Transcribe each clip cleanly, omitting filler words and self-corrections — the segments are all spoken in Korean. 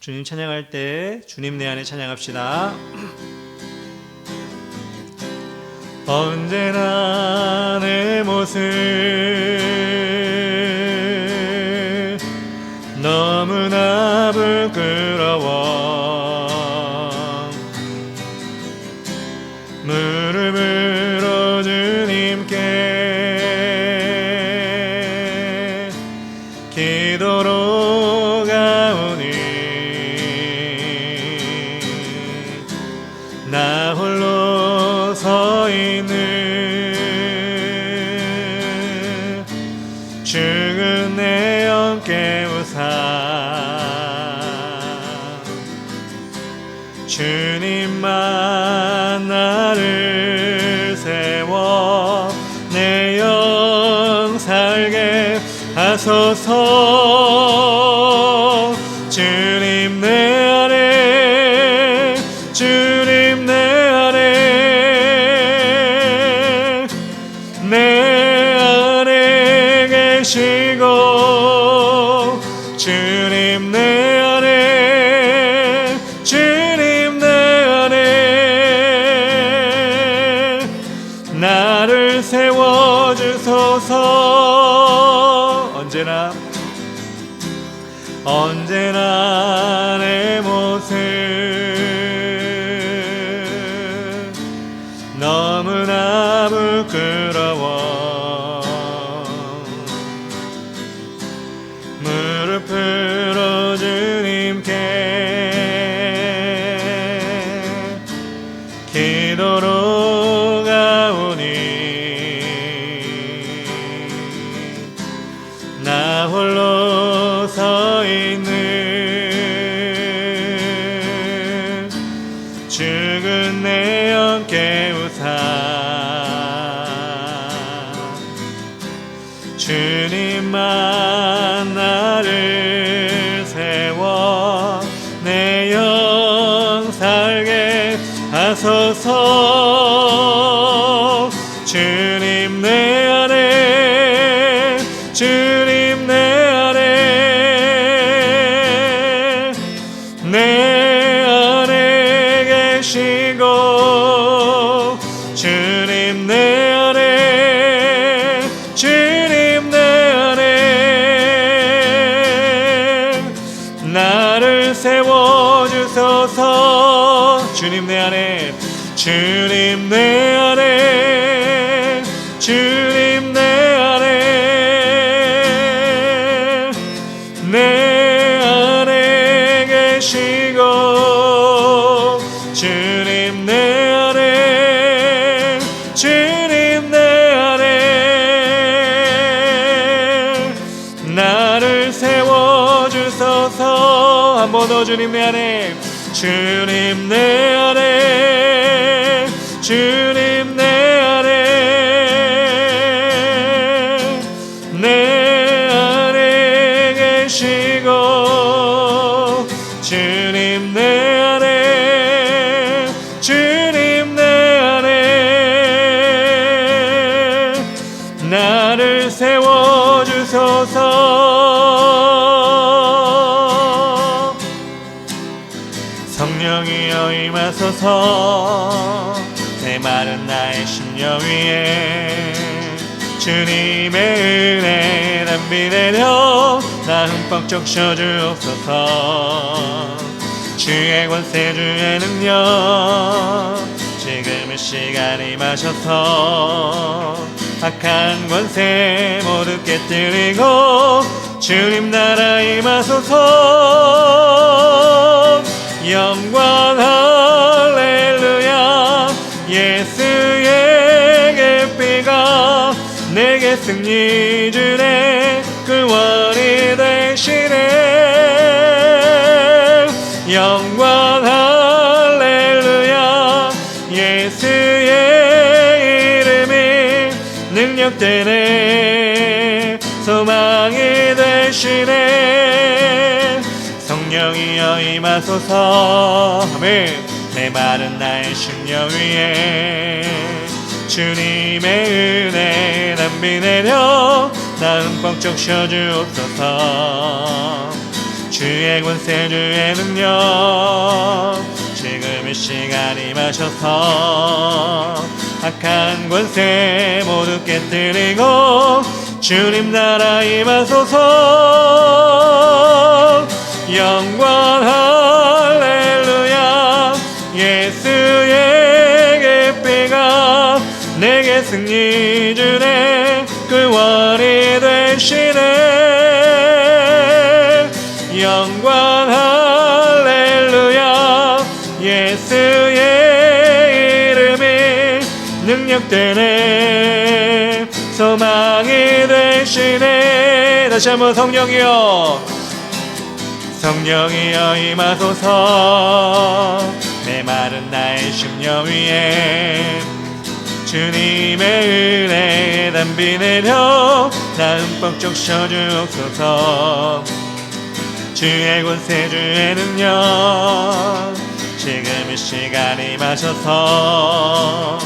주님 찬양할 때 주님 내 안에 찬양합시다. 언제나 내 모습 너무나 부끄러워 무릎으로 주님께 기도로 가오니 나 홀로 서 있는 죽은 내 영 깨우사 주님만 나를 세워 내 영 살게 하소서. 주님 내 안에 주님 내 안에 내 안에 계시고 주님 내 안에 주님 내 안에 나를 세워주소서. 언제나 내 모습 너무나 부끄러워 무릎으로 주님께 기도로 가오니 나 홀로 서 있는 죽은 내 영 깨우사 주님만 나를 세워 내 영 살게 하소서. 주님 내 안에 주님 내 안에 내 안에 계시고 주님 내 안에 주님 내 안에 나를 세워주소서. 주님 내 안에 주님 내 안에 주님 내 안에 내 안에 계시고 주님 내 안에 주님 내 안에 나를 세워주소서. 한 번 더 주님 내 안에 주님 내 안에 주님 내 안에 내 안에 계시고 주님 내 안에 주님 내 안에 나를 세워주소서. 성령이여 임하소서 내 마른 나의 심령 위에 주님의 은혜 담비 내려 나 흠뻑 적셔주옵소서. 주의 권세 주의 능력 지금 이 시간 임하셔서 악한 권세 모두 깨뜨리고 주님 나라 임하소서. 영광 할렐루야 예수의 계피가 내게 승리 주네 구원이 되시네. 영광 할렐루야 예수의 이름이 능력되네 소망이 되시네. 성령이여 임하소서. 아멘. 내 마른 나의 심령 위에 주님의 은혜 담비 내려 나 흠뻑 적셔주옵소서. 주의 권세 주의 능력 지금 이 시간 임하셔서 악한 권세 모두 깨뜨리고 주님 나라 임하소서. 영광 할렐루야. 예수의 피가 내게 승리 주네. 구원이 되시네. 영광 할렐루야. 예수의 이름이 능력되네. 소망이 되시네. 다시 한번 성령이여 성령이여 임하소서. 메마른 나의 심령 위에 주님의 은혜에 담비 내려 나 흠뻑 적셔주옵소서. 주의 권세 주의 능력 지금 이 시간 임하셔서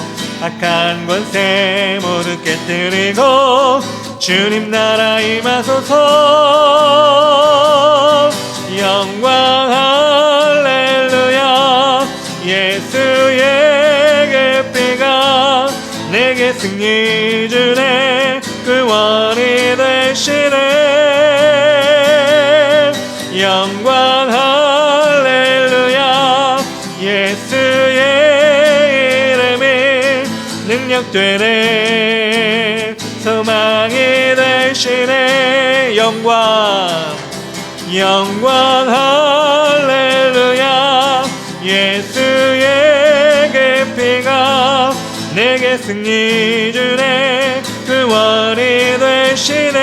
악한 권세 모두 깨뜨리고 주님 나라 임하소서. 영광 할렐루야. 예수의 피가 내게 승리 주네. 구원이 되시네. 영광 할렐루야. 예수의 이름이 능력되네. 소망이 되시네. 영광 할렐루야. 예수의 피가 내게 승리 주네. 구원이 되시네.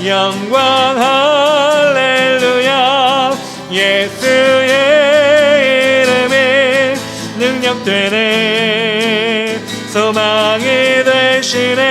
영광 할렐루야. 예수의 이름이 능력되네. 소망이 되시네.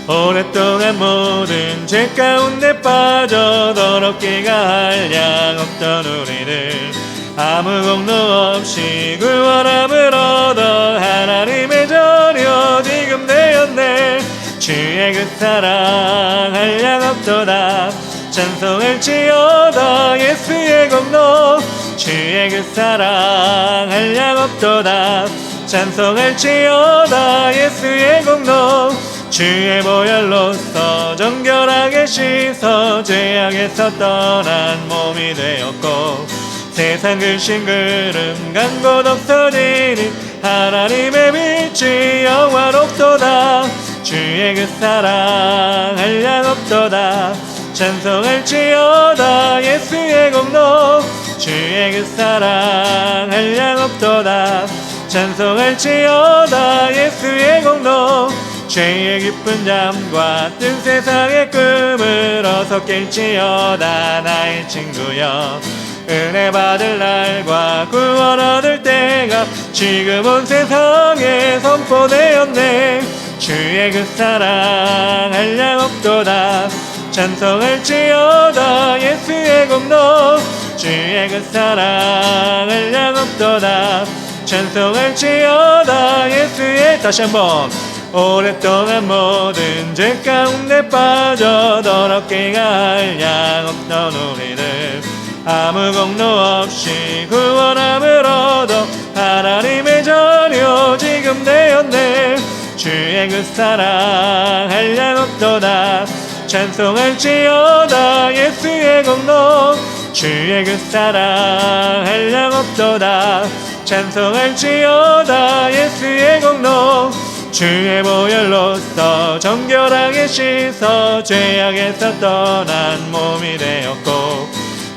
오랫동안 모든 죄 가운데 빠져 더럽게 갈 양 없던 우리를 아무 공로 없이 구원함을 얻어 하나님의 자녀 지금 되었네. 주의 그 사랑 한량 없도다. 찬송할지어다 예수의 공로. 주의 그 사랑 한량 없도다. 찬송할지어다 예수의 공로. 주의 보혈로서 정결하게 씻어 죄악에서 떠난 몸이 되었고 세상 근심 그름 간 곳 없어지니 하나님의 빛이 영화롭도다. 주의 그 사랑 한량 없도다. 찬송할지어다 예수의 공로. 주의 그 사랑 한량 없도다. 찬송할지어다 예수의 공로. 죄의 깊은 잠과 뜬 세상의 꿈을 어서 깰지어다 나의 친구여. 은혜 받을 날과 구원 얻을 때가 지금 온 세상에 선포되었네. 주의 그 사랑 한량 없도다. 찬송할지어다 예수의 공로. 주의 그 사랑 한량 없도다. 찬송할지어다 예수의. 다시 한번. 오랫동안 모든 죄 가운데 빠져 더럽게 갈 양 없던 우리를 아무 공로 없이 구원함을 얻어 하나님의 자녀 지금 되었네. 주의 그 사랑 한량 없도다. 찬송할지어다 예수의 공로. 주의 그 사랑 한량 없도다. 찬송할지어다 예수의 공로. 주의 보혈로서 정결하게 씻어 죄악에서 떠난 몸이 되었고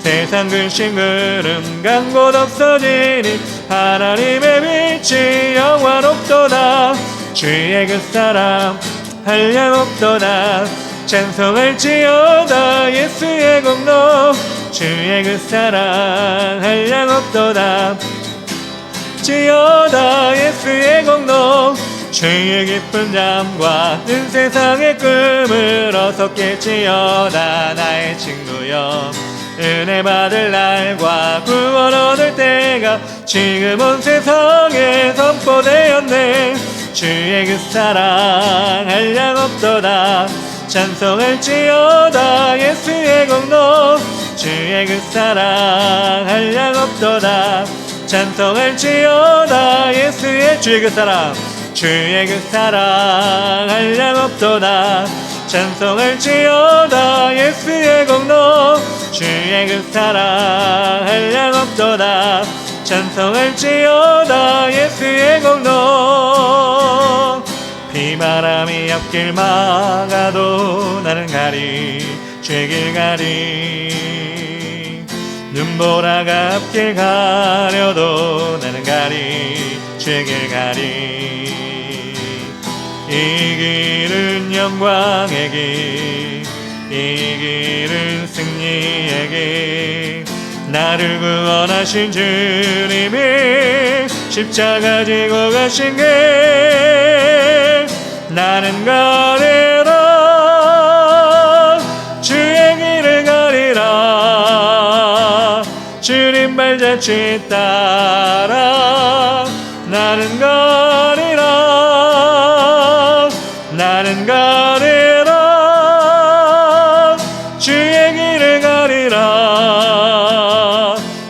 세상 근심 그름 간 곳 없어지니 하나님의 빛이 영화롭도다. 주의 그 사랑 한량 없도다. 찬송할지어다 예수의 공로. 주의 그 사랑 한량 없도다. 지어다 예수의 공로. 죄의 깊은 잠과 뜬 세상의 꿈을 어서 깰지어다 나의 친구여. 은혜 받을 날과 구원 얻을 때가 지금 온 세상에 선포되었네. 주의 그 사랑 한량 없도다. 찬송할지어다 예수의 공로 주의 그 사랑 한량 없도다 찬송할지어다 예수의 주의 그 사랑 주의 그 사랑 한량 없도다 찬송할지어다 예수의 공로 주의 그 사랑 한량 없도다 찬송할지어다 예수의 공로 비바람이 앞길 막아도 나는 가리 죄길 가리 눈보라가 앞길 가려도 나는 가리 죄길 가리 이 길은 영광의 길, 이 길은 승리의 길 나를 구원하신 주님이 십자가 지고 가신 길 나는 가리라 주의 길을 가리라 주님 발자취 따라 나는 가리라 나는 가리라 주의 길을 가리라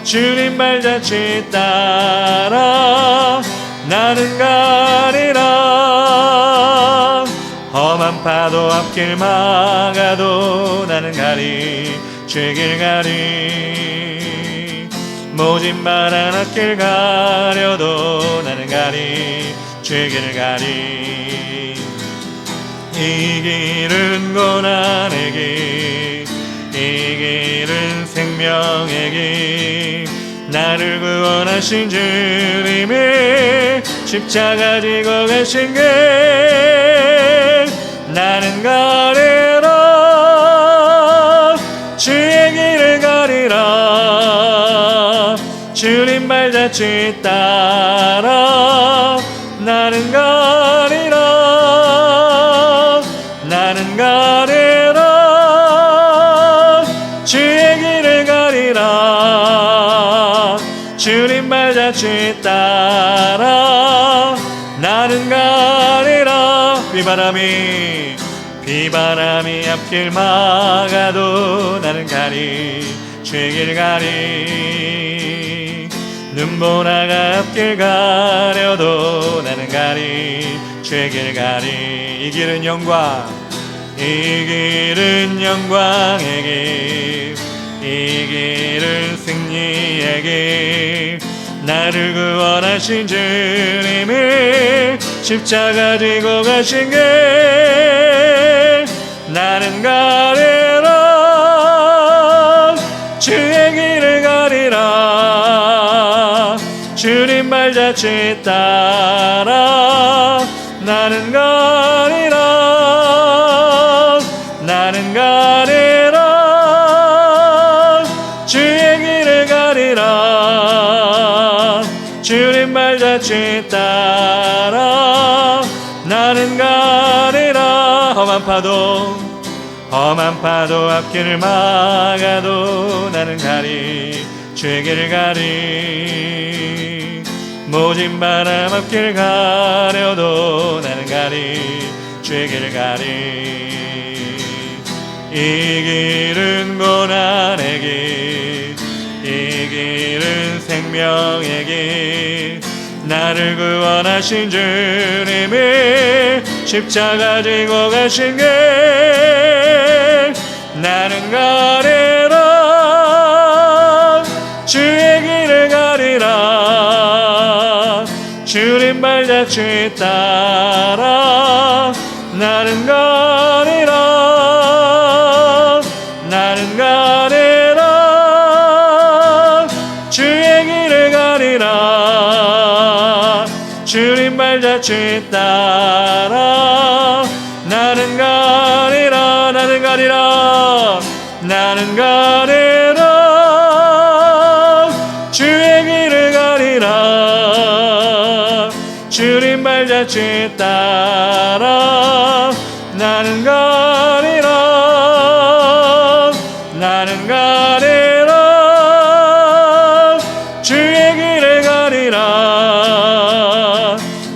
주님 발자취 따라 나는 가리라 험한 파도 앞길 막아도 나는 가리 죄길 가리 모진 바람 앞길 가려도 나는 가리 죄길 가리 이 길은 고난의 길, 이 길은 생명의 길 나를 구원하신 주님이 십자가 지고 가신 길 나는 가리라 주의 길을 가리라 주님 발자취 따라 나는 가리라 나는 가리라 주의 길을 가리라 주님 발자취 따라 나는 가리라 비바람이 앞길 막아도 나는 가리 죄길 가리 눈보라가 앞길 가려도 나는 가리 죄길 가리 이 길은 영광 이 길은 영광의 길 이 길은 승리의 길 나를 구원하신 주님이 십자가 지고 가신 길 나는 가리라 주의 길을 가리라 주님 발자취 따라 나는 가리라 나는 가리라 주의 길을 가리라 주님 발자취 따라 나는 가리라 험한 파도 앞길을 막아도 나는 가리 죄길 가리 모진 바람 앞길 가려도 나는 가리 죄길 가리 이 길은 고난의 길, 이 길은 생명의 길 나를 구원하신 주님이 십자가 지고 가신 길 나는 가리라 주의 길을 가리라 주님 발자취 따라 나는 가리라 나는 가리라 주의 길을 가리라 주님 발자취 따라 나는 가리라 나는 가리라 나는 가리라 주의 길을 가리라 주님 발자취 따라 나는 가리라 나는 가리라 주의 길을 가리라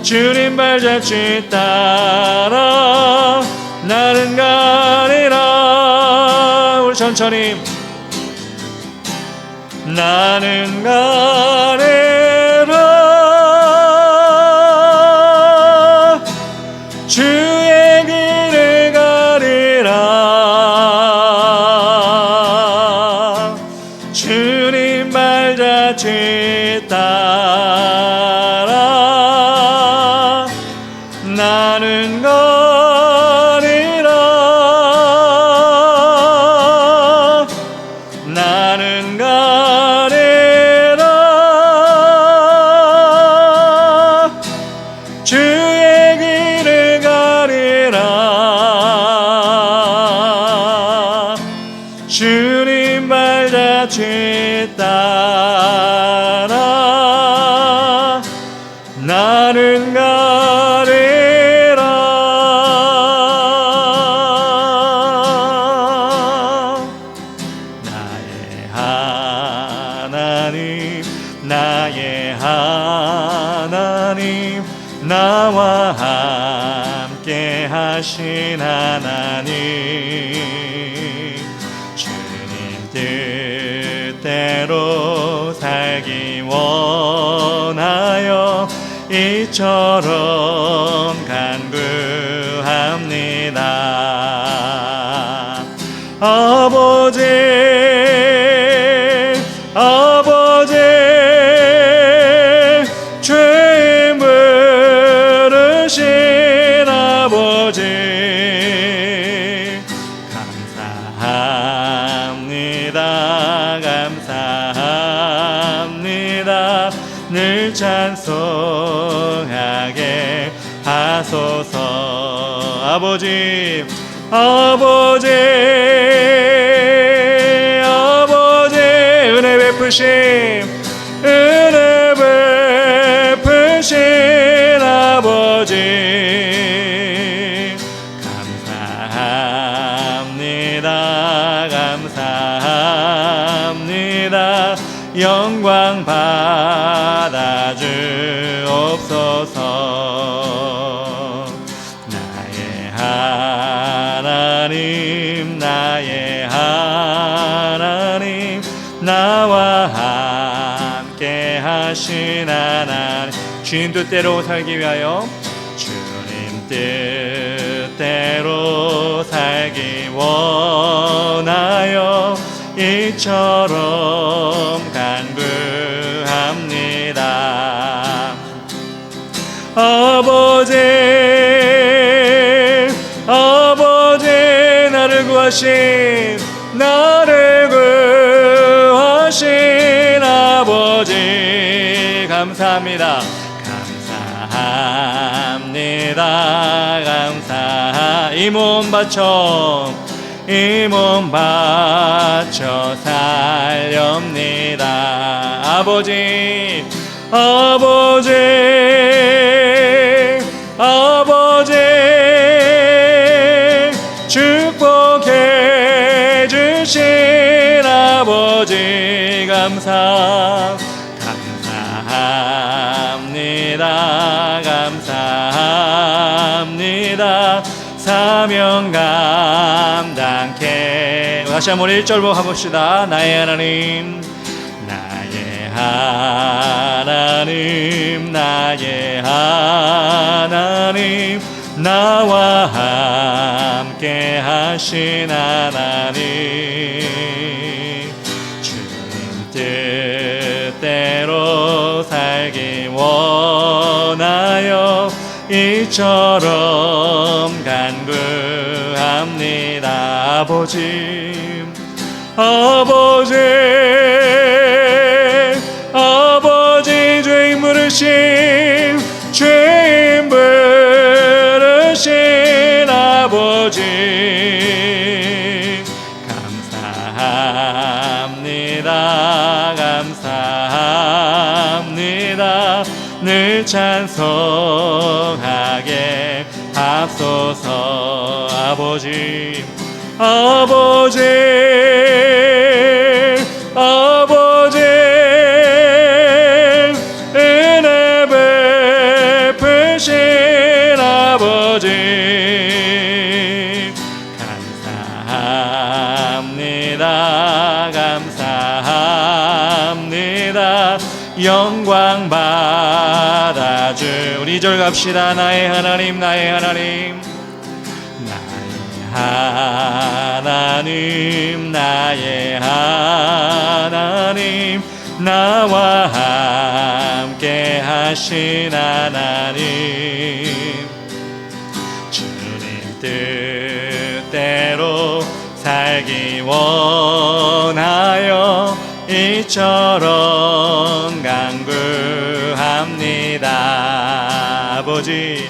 주님 발자취 따라 나는 가리라 천천히. 나는 가리라 주의 길을 가리라 주님 발자취 따라 나는 가리라 나는 가리라 주의 길을 가리라 주님 발자취 따라 나는 가리라 나의 하나님 나의 하나님 나와 함께 하신 하나님 주님 뜻대로 살기 원하여 이처럼 간구합니다. 아버지 아버지 죄 물으신 아버지 감사합니다 감사합니다 늘 찬송하게 하소서. 아버지 아버지 아버지 은혜 베푸심 은혜 베푸신 아버지 감사합니다 감사합니다 영광 받아 주옵소서. 나의 하나님 나의 하나님 나와 함께 하신 하나님 주님 뜻대로 살기 위하여 주님 뜻대로 살기 원하여 이처럼 간구합니다. 아버지 아버지 나를 구하신 아버지 감사합니다 감사합니다 감사 이 몸 바쳐 이 몸 바쳐 살렵니다. 아버지 아버지 아버지 축복해 주신 아버지 감사합니다 감사합니다 사명 감당케. 다시 한번 1절로 가봅시다. 나의 하나님 나의 하나님 나의 하나님 나와 함께 하신 하나님 주님 뜻대로 살기 원하여 이처럼 간구합니다. 아버지 아버지 아버지 죄인 부르신 죄인 부르신 아버지 감사합니다 감사합니다 늘 찬송하게 하소서. 아버지 아버지 아버지 은혜 베푸신 아버지 감사합니다 영광 받아주. 우리 2절 갑시다. 나의 하나님 나의 하나님 하나님 나의 하나님 나와 함께 하신 하나님 주님 뜻대로 살기 원하여 이처럼 간구합니다. 아버지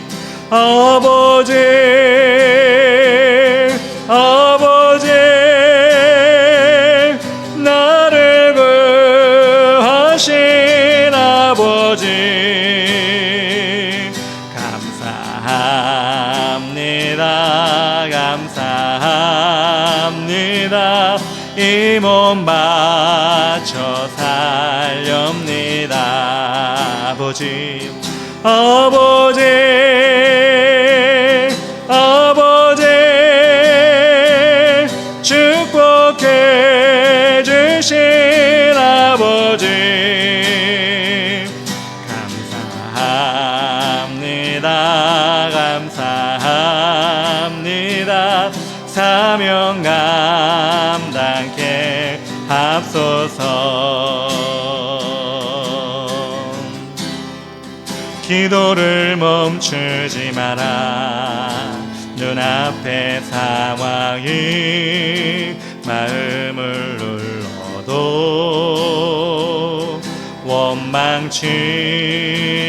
아버지 아버지 나를 구하신 아버지 감사합니다 감사합니다 이 몸 바쳐 살렵니다. 아버지 아버지 아버지 축복해 주신 아버지 감사합니다 감사합니다 사명 감당케 합소서. 기도를 멈추지 마라. 눈앞의 상황이 마음을 눌러도 원망치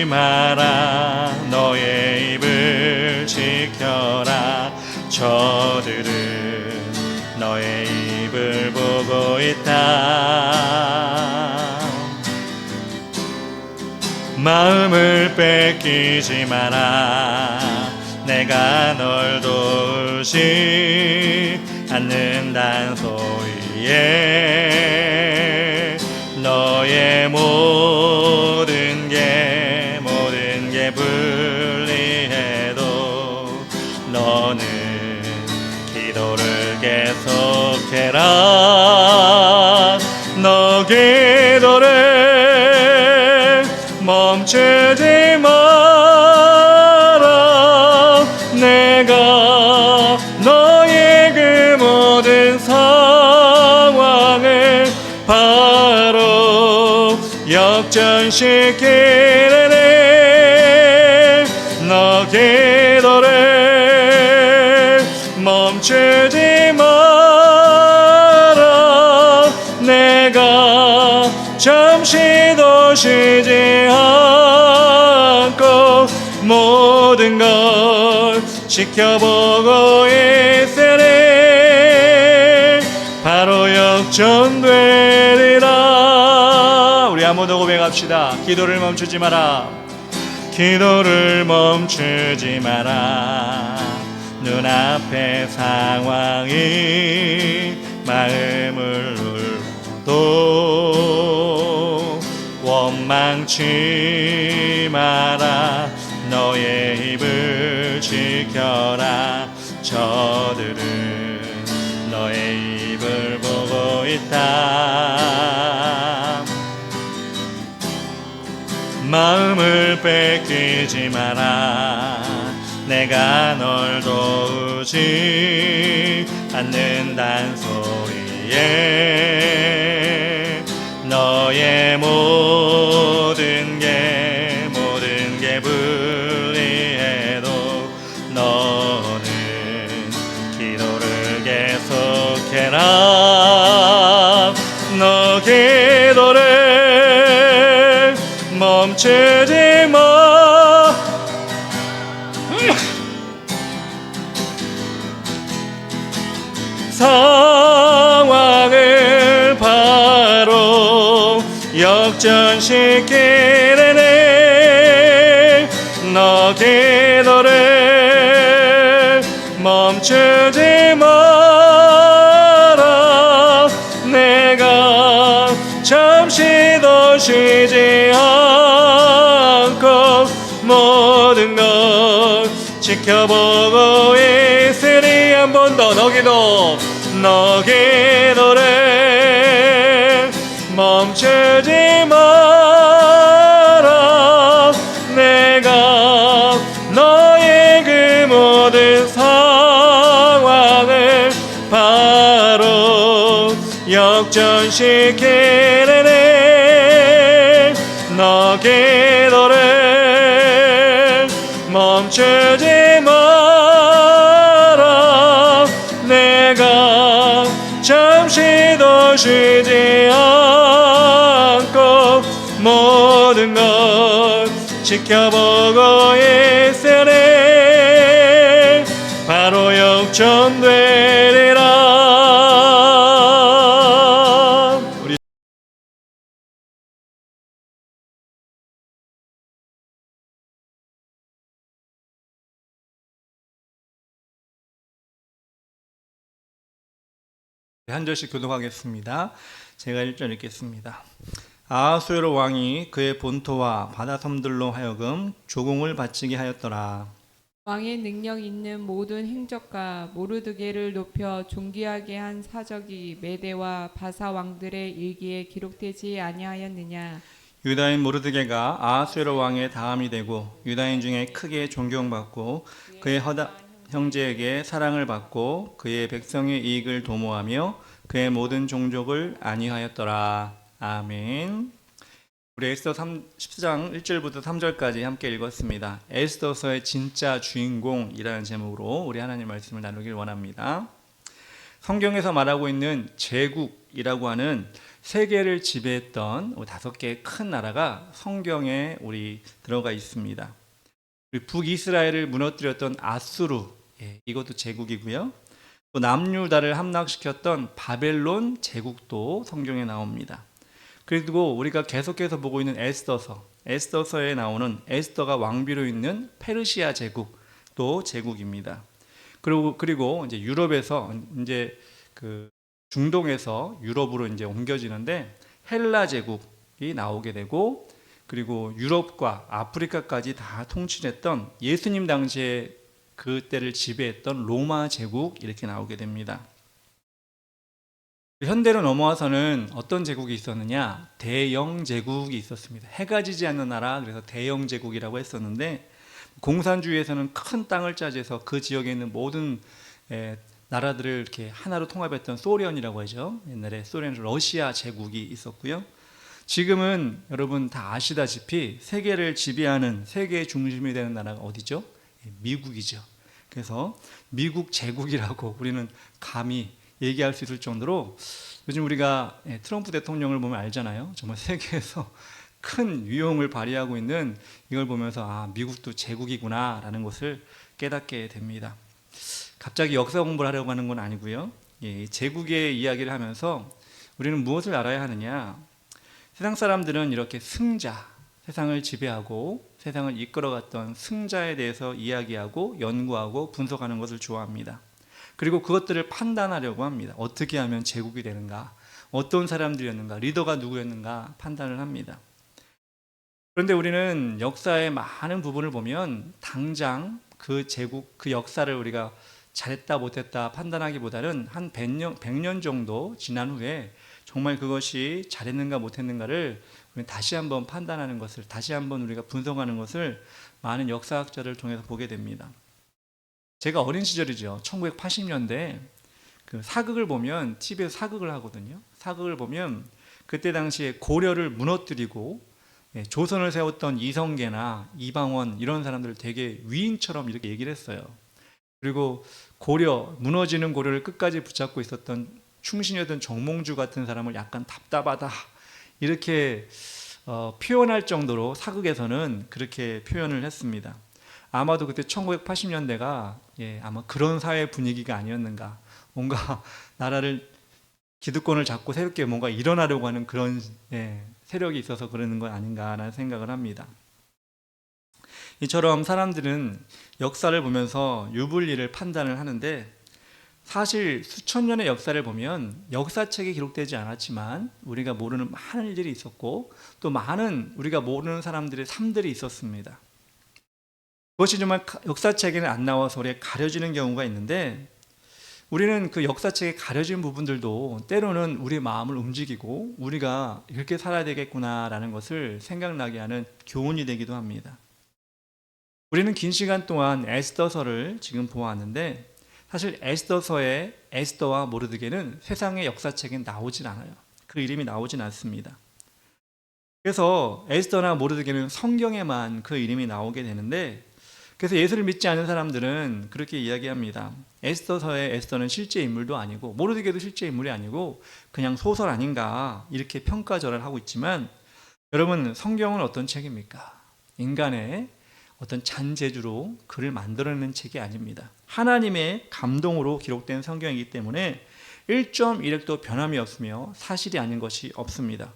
마라. 너의 입을 지켜라. 저들은 너의 입을 보고 있다. 마음을 뺏기지 마라. 내가 널 도우지 않는단 소리에 너의 모든 게 불리해도 너는 기도를 계속해라. 너 기도를 멈추지 마라. 내가 너의 그 모든 상황을 바로 역전시키려네. 너 기도를 멈추지 마라. 내가 잠시도 쉬지 않고 모든 걸 지켜보고 있으니 바로 역전되리라. 우리 한번 더 고백합시다. 기도를 멈추지 마라. 기도를 멈추지 마라. 눈앞의 상황이 마음을 눌러도 원망치 마라. 너의 입을 지켜라. 저들은 너의 입을 보고 있다. 마음을 뺏기지 마라. 내가 널 도우지 않는단 소리에 너의 모든 게 불리해도 너는 기도를 계속해라. 너 기도를 멈추지 마. 상황을 바로 역전시키려네. 너 기도를 멈추지 마라. 내가 잠시도 쉬지 않고 모든 걸 지켜보고 있으니 한 번 더 너 기도를 멈추지 마. 바로 역전시키리니 너 기도를 멈추지 마라. 내가 잠시도 쉬지 않고 모든 것 지켜보고 있으니 바로 역전되리라. 우리 한 절씩 교독하겠습니다. 제가 1절 읽겠습니다. 아하수에로 왕이 그의 본토와 바다 섬들로 하여금 조공을 바치게 하였더라. 왕의 능력 있는 모든 행적과 모르드게를 높여 존귀하게 한 사적이 메대와 바사 왕들의 일기에 기록되지 아니하였느냐. 유다인 모르드게가 아하수에로 왕의 다음이 되고 유다인 중에 크게 존경받고 그의 형제에게 사랑을 받고 그의 백성의 이익을 도모하며 그의 모든 종족을 안위하였더라. 아멘. 우리 에스더 14장 1절부터 3절까지 함께 읽었습니다. 에스더서의 진짜 주인공이라는 제목으로 우리 하나님 말씀을 나누길 원합니다. 성경에서 말하고 있는 제국이라고 하는 세계를 지배했던 5개의 큰 나라가 성경에 우리 들어가 있습니다. 북이스라엘을 무너뜨렸던 아수르, 이것도 제국이고요. 또 남유다를 함락시켰던 바벨론 제국도 성경에 나옵니다. 그리고 우리가 계속해서 보고 있는 에스더서에 나오는 에스더가 왕비로 있는 페르시아 제국도 제국입니다. 그리고 이제 유럽에서 이제 그 중동에서 유럽으로 이제 옮겨지는데 헬라 제국이 나오게 되고, 그리고 유럽과 아프리카까지 다 통치했던 예수님 당시에 그때를 지배했던 로마 제국, 이렇게 나오게 됩니다. 현대로 넘어와서는 어떤 제국이 있었느냐? 대영 제국이 있었습니다. 해가 지지 않는 나라, 그래서 대영 제국이라고 했었는데, 공산주의에서는 큰 땅을 차지해서 그 지역에 있는 모든 나라들을 이렇게 하나로 통합했던 소련이라고 하죠. 옛날에 소련 러시아 제국이 있었고요. 지금은 여러분 다 아시다시피 세계를 지배하는, 세계의 중심이 되는 나라가 어디죠? 미국이죠. 그래서 미국 제국이라고 우리는 감히 얘기할 수 있을 정도로, 요즘 우리가 트럼프 대통령을 보면 알잖아요. 정말 세계에서 큰 위용을 발휘하고 있는, 이걸 보면서 미국도 제국이구나 라는 것을 깨닫게 됩니다. 갑자기 역사 공부를 하려고 하는 건 아니고요. 제국의 이야기를 하면서 우리는 무엇을 알아야 하느냐? 세상 사람들은 이렇게 승자, 세상을 지배하고 세상을 이끌어갔던 승자에 대해서 이야기하고 연구하고 분석하는 것을 좋아합니다. 그리고 그것들을 판단하려고 합니다. 어떻게 하면 제국이 되는가? 어떤 사람들이었는가? 리더가 누구였는가? 판단을 합니다. 그런데 우리는 역사의 많은 부분을 보면 당장 그 제국, 그 역사를 우리가 잘했다 못했다 판단하기보다는 한 100년 정도 지난 후에 정말 그것이 잘했는가 못했는가를 다시 한번 판단하는 것을, 다시 한번 우리가 분석하는 것을 많은 역사학자를 통해서 보게 됩니다. 제가 어린 시절이죠. 1980년대 그 사극을 보면, TV에서 사극을 하거든요. 사극을 보면 그때 당시에 고려를 무너뜨리고 조선을 세웠던 이성계나 이방원, 이런 사람들을 되게 위인처럼 이렇게 얘기를 했어요. 그리고 무너지는 고려를 끝까지 붙잡고 있었던 충신이었던 정몽주 같은 사람을 약간 답답하다, 이렇게 표현할 정도로 사극에서는 그렇게 표현을 했습니다. 아마도 그때 1980년대가 아마 그런 사회 분위기가 아니었는가. 뭔가 나라를, 기득권을 잡고 새롭게 뭔가 일어나려고 하는 그런 세력이 있어서 그러는 건 아닌가라는 생각을 합니다. 이처럼 사람들은 역사를 보면서 유불리를 판단을 하는데, 사실 수천 년의 역사를 보면 역사책에 기록되지 않았지만 우리가 모르는 많은 일들이 있었고, 또 많은 우리가 모르는 사람들의 삶들이 있었습니다. 그것이 정말 역사책에는 안 나와서 우리가 가려지는 경우가 있는데, 우리는 그 역사책에 가려진 부분들도 때로는 우리의 마음을 움직이고 우리가 이렇게 살아야 되겠구나라는 것을 생각나게 하는 교훈이 되기도 합니다. 우리는 긴 시간 동안 에스더서를 지금 보았는데, 사실 에스더서의 에스더와 모르드게는 세상의 역사책에 나오진 않아요. 그 이름이 나오진 않습니다. 그래서 에스더나 모르드게는 성경에만 그 이름이 나오게 되는데, 그래서 예수를 믿지 않는 사람들은 그렇게 이야기합니다. 에스더서의 에스더는 실제 인물도 아니고 모르드게도 실제 인물이 아니고 그냥 소설 아닌가, 이렇게 평가절하를 하고 있지만, 여러분, 성경은 어떤 책입니까? 인간의 어떤 잔재주로 글을 만들어내는 책이 아닙니다. 하나님의 감동으로 기록된 성경이기 때문에 1.1획도 변함이 없으며 사실이 아닌 것이 없습니다.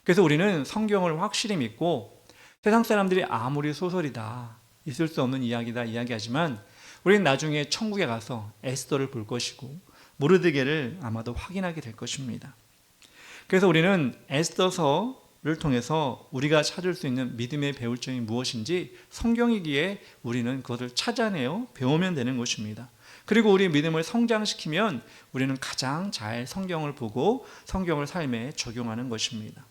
그래서 우리는 성경을 확실히 믿고, 세상 사람들이 아무리 소설이다, 있을 수 없는 이야기다 이야기하지만, 우리는 나중에 천국에 가서 에스더를 볼 것이고 모르드게를 아마도 확인하게 될 것입니다. 그래서 우리는 에스더서를 통해서 우리가 찾을 수 있는 믿음의 배울 점이 무엇인지 성경이기에 우리는 그것을 찾아내어 배우면 되는 것입니다. 그리고 우리 믿음을 성장시키면 우리는 가장 잘 성경을 보고 성경을 삶에 적용하는 것입니다.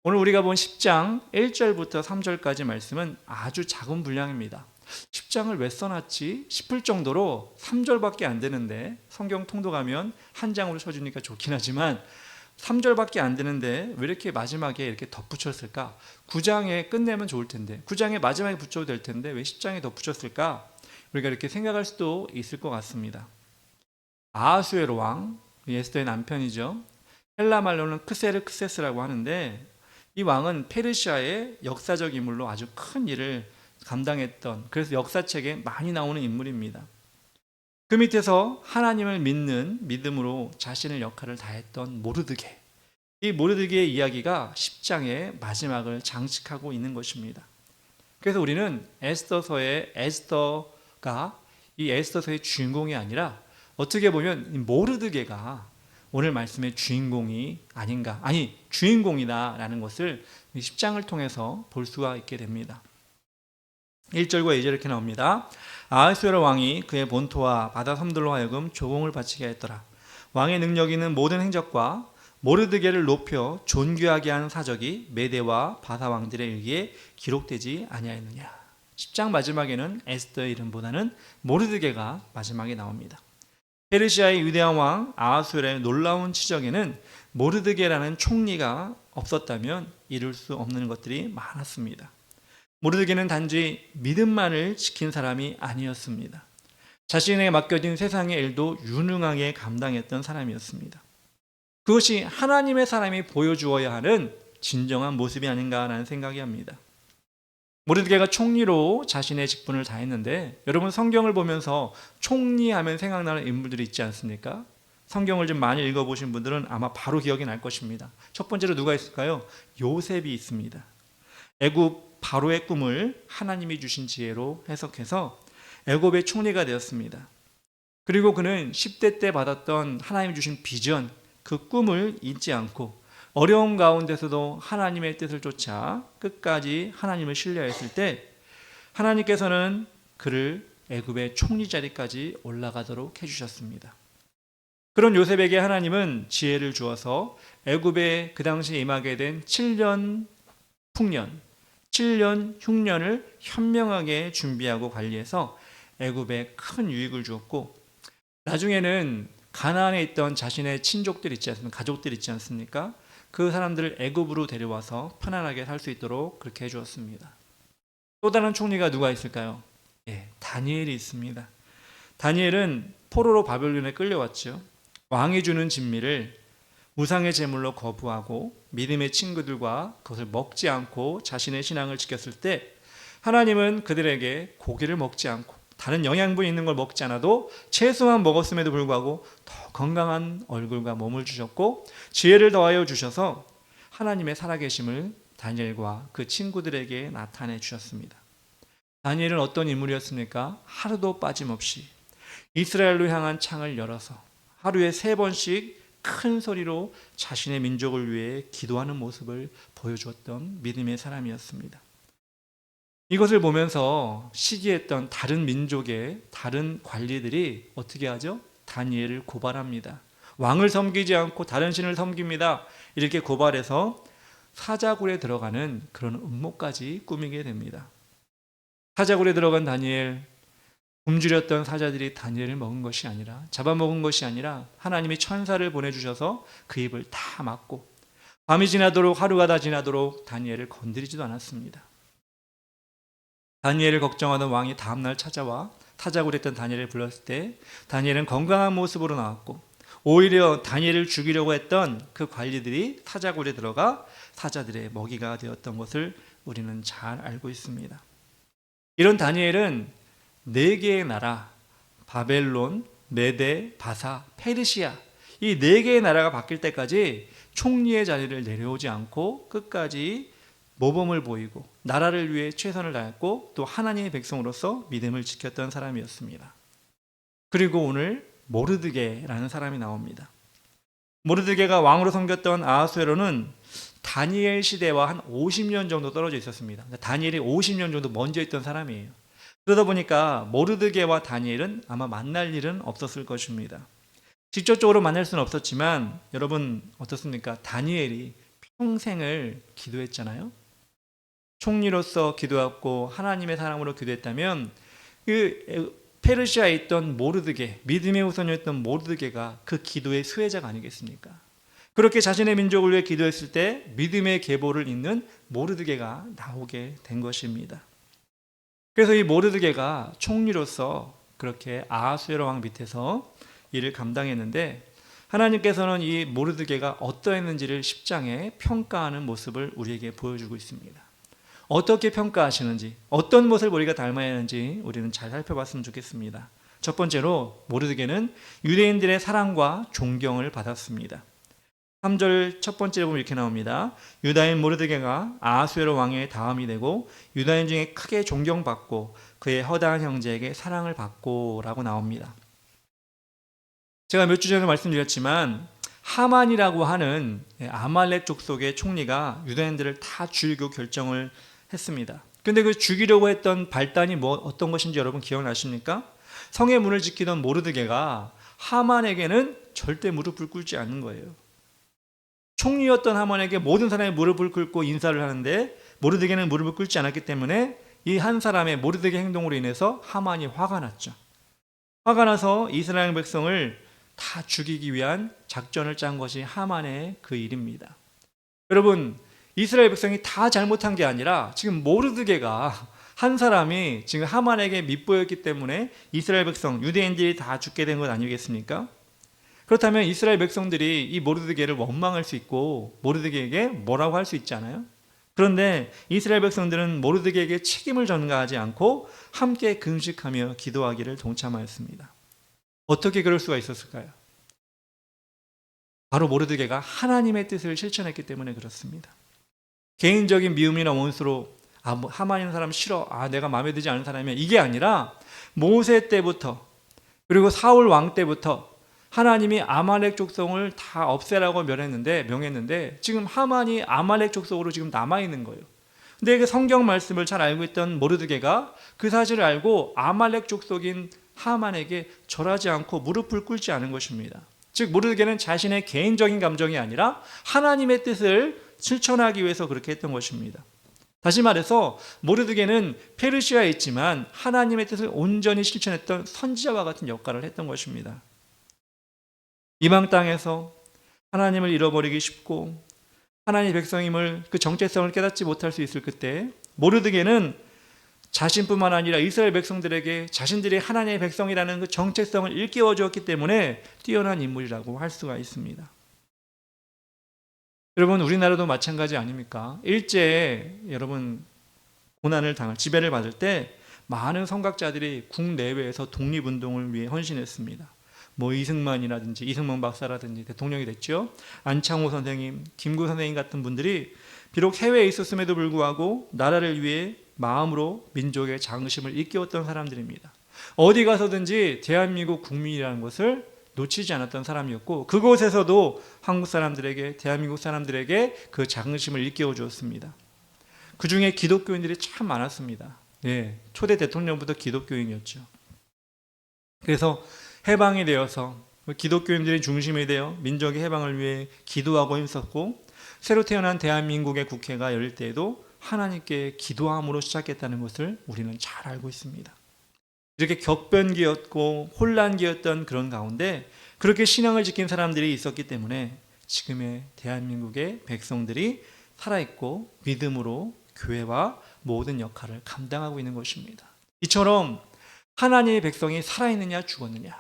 오늘 우리가 본 10장 1절부터 3절까지 말씀은 아주 작은 분량입니다. 10장을 왜 써놨지 싶을 정도로 3절밖에 안 되는데, 성경 통독 하면 한 장으로 쳐주니까 좋긴 하지만 3절밖에 안 되는데 왜 이렇게 마지막에 이렇게 덧붙였을까? 9장에 끝내면 좋을 텐데, 9장에 마지막에 붙여도 될 텐데 왜 10장에 덧붙였을까? 우리가 이렇게 생각할 수도 있을 것 같습니다. 아하수에로 왕, 에스더의 남편이죠. 헬라 말로는 크세르크세스라고 하는데, 이 왕은 페르시아의 역사적 인물로 아주 큰 일을 감당했던, 그래서 역사책에 많이 나오는 인물입니다. 그 밑에서 하나님을 믿는 믿음으로 자신의 역할을 다했던 모르드게, 이 모르드게의 이야기가 10장의 마지막을 장식하고 있는 것입니다. 그래서 우리는 에스더서의 에스더가 이 에스더서의 주인공이 아니라 어떻게 보면 이 모르드게가 오늘 말씀의 주인공이 아닌가, 아니 주인공이다라는 것을 10장을 통해서 볼 수가 있게 됩니다. 1절과 2절 이렇게 나옵니다. 아하수에로 왕이 그의 본토와 바다 섬들로 하여금 조공을 바치게 했더라. 왕의 능력 있는 모든 행적과 모르드게를 높여 존귀하게 하는 사적이 메대와 바사 왕들의 일기에 기록되지 아니하였느냐. 10장 마지막에는 에스더의 이름보다는 모르드게가 마지막에 나옵니다. 페르시아의 위대한 왕 아하수에로의 놀라운 치적에는 모르드게라는 총리가 없었다면 이룰 수 없는 것들이 많았습니다. 모르드게는 단지 믿음만을 지킨 사람이 아니었습니다. 자신에게 맡겨진 세상의 일도 유능하게 감당했던 사람이었습니다. 그것이 하나님의 사람이 보여주어야 하는 진정한 모습이 아닌가라는 생각이 합니다. 모르드게가 총리로 자신의 직분을 다했는데, 여러분 성경을 보면서 총리하면 생각나는 인물들이 있지 않습니까? 성경을 좀 많이 읽어보신 분들은 아마 바로 기억이 날 것입니다. 첫 번째로 누가 있을까요? 요셉이 있습니다. 애굽 바로의 꿈을 하나님이 주신 지혜로 해석해서 애굽의 총리가 되었습니다. 그리고 그는 10대 때 받았던 하나님이 주신 비전, 그 꿈을 잊지 않고 어려움 가운데서도 하나님의 뜻을 쫓아 끝까지 하나님을 신뢰했을 때 하나님께서는 그를 애굽의 총리 자리까지 올라가도록 해주셨습니다. 그런 요셉에게 하나님은 지혜를 주어서 애굽에 그 당시에 임하게 된 7년 풍년, 7년 흉년을 현명하게 준비하고 관리해서 애굽에 큰 유익을 주었고, 나중에는 가나안에 있던 자신의 친족들 있지 않습니까? 가족들 있지 않습니까? 그 사람들을 애굽으로 데려와서 편안하게 살 수 있도록 그렇게 해주었습니다. 또 다른 총리가 누가 있을까요? 다니엘이 있습니다. 다니엘은 포로로 바벨론에 끌려왔죠. 왕이 주는 진미를 우상의 제물로 거부하고 믿음의 친구들과 그것을 먹지 않고 자신의 신앙을 지켰을 때, 하나님은 그들에게 고기를 먹지 않고 다른 영양분 있는 걸 먹지 않아도 채소만 먹었음에도 불구하고 더 건강한 얼굴과 몸을 주셨고 지혜를 더하여 주셔서 하나님의 살아계심을 다니엘과 그 친구들에게 나타내 주셨습니다. 다니엘은 어떤 인물이었습니까? 하루도 빠짐없이 이스라엘로 향한 창을 열어서 하루에 3번씩 큰 소리로 자신의 민족을 위해 기도하는 모습을 보여주었던 믿음의 사람이었습니다. 이것을 보면서 시기했던 다른 민족의 다른 관리들이 어떻게 하죠? 다니엘을 고발합니다. 왕을 섬기지 않고 다른 신을 섬깁니다. 이렇게 고발해서 사자굴에 들어가는 그런 음모까지 꾸미게 됩니다. 사자굴에 들어간 다니엘, 굶주렸던 사자들이 다니엘을 먹은 것이 아니라, 잡아먹은 것이 아니라 하나님이 천사를 보내주셔서 그 입을 다 막고 밤이 지나도록, 하루가 다 지나도록 다니엘을 건드리지도 않았습니다. 다니엘을 걱정하던 왕이 다음날 찾아와 타자고 그랬던 다니엘을 불렀을 때 다니엘은 건강한 모습으로 나왔고, 오히려 다니엘을 죽이려고 했던 그 관리들이 타자굴에 들어가 사자들의 먹이가 되었던 것을 우리는 잘 알고 있습니다. 이런 다니엘은 4개의 나라, 바벨론, 메데, 바사, 페르시아, 이 4개의 나라가 바뀔 때까지 총리의 자리를 내려오지 않고 끝까지 모범을 보이고 나라를 위해 최선을 다했고 또 하나님의 백성으로서 믿음을 지켰던 사람이었습니다. 그리고 오늘 모르드게라는 사람이 나옵니다. 모르드게가 왕으로 섬겼던 아하수에로는 다니엘 시대와 한 50년 정도 떨어져 있었습니다. 다니엘이 50년 정도 먼저 있던 사람이에요. 그러다 보니까 모르드게와 다니엘은 아마 만날 일은 없었을 것입니다. 직접적으로 만날 수는 없었지만 여러분 어떻습니까? 다니엘이 평생을 기도했잖아요. 총리로서 기도했고 하나님의 사람으로 기도했다면 그 페르시아에 있던 모르드게, 믿음의 우선이었던 모르드게가 그 기도의 수혜자가 아니겠습니까? 그렇게 자신의 민족을 위해 기도했을 때 믿음의 계보를 잇는 모르드게가 나오게 된 것입니다. 그래서 이 모르드게가 총리로서 그렇게 아하수에로 왕 밑에서 일을 감당했는데 하나님께서는 이 모르드게가 어떠했는지를 10장에 평가하는 모습을 우리에게 보여주고 있습니다. 어떻게 평가하시는지, 어떤 모습을 우리가 닮아야 하는지 우리는 잘 살펴봤으면 좋겠습니다. 첫 번째로 모르드게는 유대인들의 사랑과 존경을 받았습니다. 3절 첫 번째 보면 이렇게 나옵니다. 유다인 모르드게가 아하수에로 왕의 다음이 되고 유다인 중에 크게 존경받고 그의 허다한 형제에게 사랑을 받고 라고 나옵니다. 제가 몇 주 전에 말씀드렸지만 하만이라고 하는 아말렉 족속의 총리가 유다인들을 다 죽이고 결정을 했습니다. 근데 그 죽이려고 했던 발단이 어떤 것인지 여러분 기억나십니까? 성의 문을 지키던 모르드게가 하만에게는 절대 무릎을 꿇지 않는 거예요. 총리였던 하만에게 모든 사람이 무릎을 꿇고 인사를 하는데 모르드게는 무릎을 꿇지 않았기 때문에 이 한 사람의 모르드게 행동으로 인해서 하만이 화가 났죠. 화가 나서 이스라엘 백성을 다 죽이기 위한 작전을 짠 것이 하만의 그 일입니다. 여러분, 이스라엘 백성이 다 잘못한 게 아니라 지금 모르드게가 한 사람이 지금 하만에게 밉보였기 때문에 이스라엘 백성, 유대인들이 다 죽게 된 것 아니겠습니까? 그렇다면 이스라엘 백성들이 이 모르드게를 원망할 수 있고 모르드게에게 뭐라고 할 수 있잖아요. 그런데 이스라엘 백성들은 모르드게에게 책임을 전가하지 않고 함께 금식하며 기도하기를 동참하였습니다. 어떻게 그럴 수가 있었을까요? 바로 모르드게가 하나님의 뜻을 실천했기 때문에 그렇습니다. 개인적인 미움이나 원수로 하만이라는 사람 싫어, 내가 마음에 들지 않은 사람이야, 이게 아니라 모세 때부터 그리고 사울 왕 때부터 하나님이 아말렉 족속을 다 없애라고 명했는데 지금 하만이 아말렉 족속으로 지금 남아있는 거예요. 근데 그 성경 말씀을 잘 알고 있던 모르드게가 그 사실을 알고 아말렉 족속인 하만에게 절하지 않고 무릎을 꿇지 않은 것입니다. 즉 모르드게는 자신의 개인적인 감정이 아니라 하나님의 뜻을 실천하기 위해서 그렇게 했던 것입니다. 다시 말해서 모르드게는 페르시아에 있지만 하나님의 뜻을 온전히 실천했던 선지자와 같은 역할을 했던 것입니다. 이방 땅에서 하나님을 잃어버리기 쉽고 하나님의 백성임을, 그 정체성을 깨닫지 못할 수 있을 그때 모르드게는 자신뿐만 아니라 이스라엘 백성들에게 자신들이 하나님의 백성이라는 그 정체성을 일깨워 주었기 때문에 뛰어난 인물이라고 할 수가 있습니다. 여러분, 우리나라도 마찬가지 아닙니까? 일제에 여러분 고난을 당할, 지배를 받을 때 많은 선각자들이 국내외에서 독립운동을 위해 헌신했습니다. 이승만이라든지 이승만 박사라든지 대통령이 됐죠. 안창호 선생님, 김구 선생님 같은 분들이 비록 해외에 있었음에도 불구하고 나라를 위해 마음으로 민족의 자긍심을 일깨웠던 사람들입니다. 어디 가서든지 대한민국 국민이라는 것을 놓치지 않았던 사람이었고 그곳에서도 한국 사람들에게, 대한민국 사람들에게 그 자긍심을 일깨워 주었습니다. 그 중에 기독교인들이 참 많았습니다. 초대 대통령부터 기독교인이었죠. 그래서 해방이 되어서 기독교인들이 중심이 되어 민족의 해방을 위해 기도하고 힘썼고 새로 태어난 대한민국의 국회가 열릴 때에도 하나님께 기도함으로 시작했다는 것을 우리는 잘 알고 있습니다. 이렇게 격변기였고 혼란기였던 그런 가운데 그렇게 신앙을 지킨 사람들이 있었기 때문에 지금의 대한민국의 백성들이 살아있고 믿음으로 교회와 모든 역할을 감당하고 있는 것입니다. 이처럼 하나님의 백성이 살아있느냐 죽었느냐,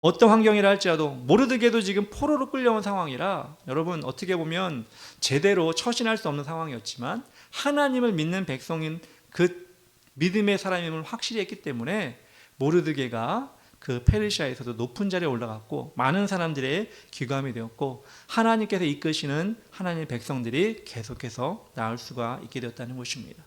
어떤 환경이라 할지라도 모르드게도 지금 포로로 끌려온 상황이라 여러분 어떻게 보면 제대로 처신할 수 없는 상황이었지만 하나님을 믿는 백성인 그 믿음의 사람임을 확실히 했기 때문에 모르드게가 그 페르시아에서도 높은 자리에 올라갔고 많은 사람들의 귀감이 되었고 하나님께서 이끄시는 하나님의 백성들이 계속해서 나을 수가 있게 되었다는 것입니다.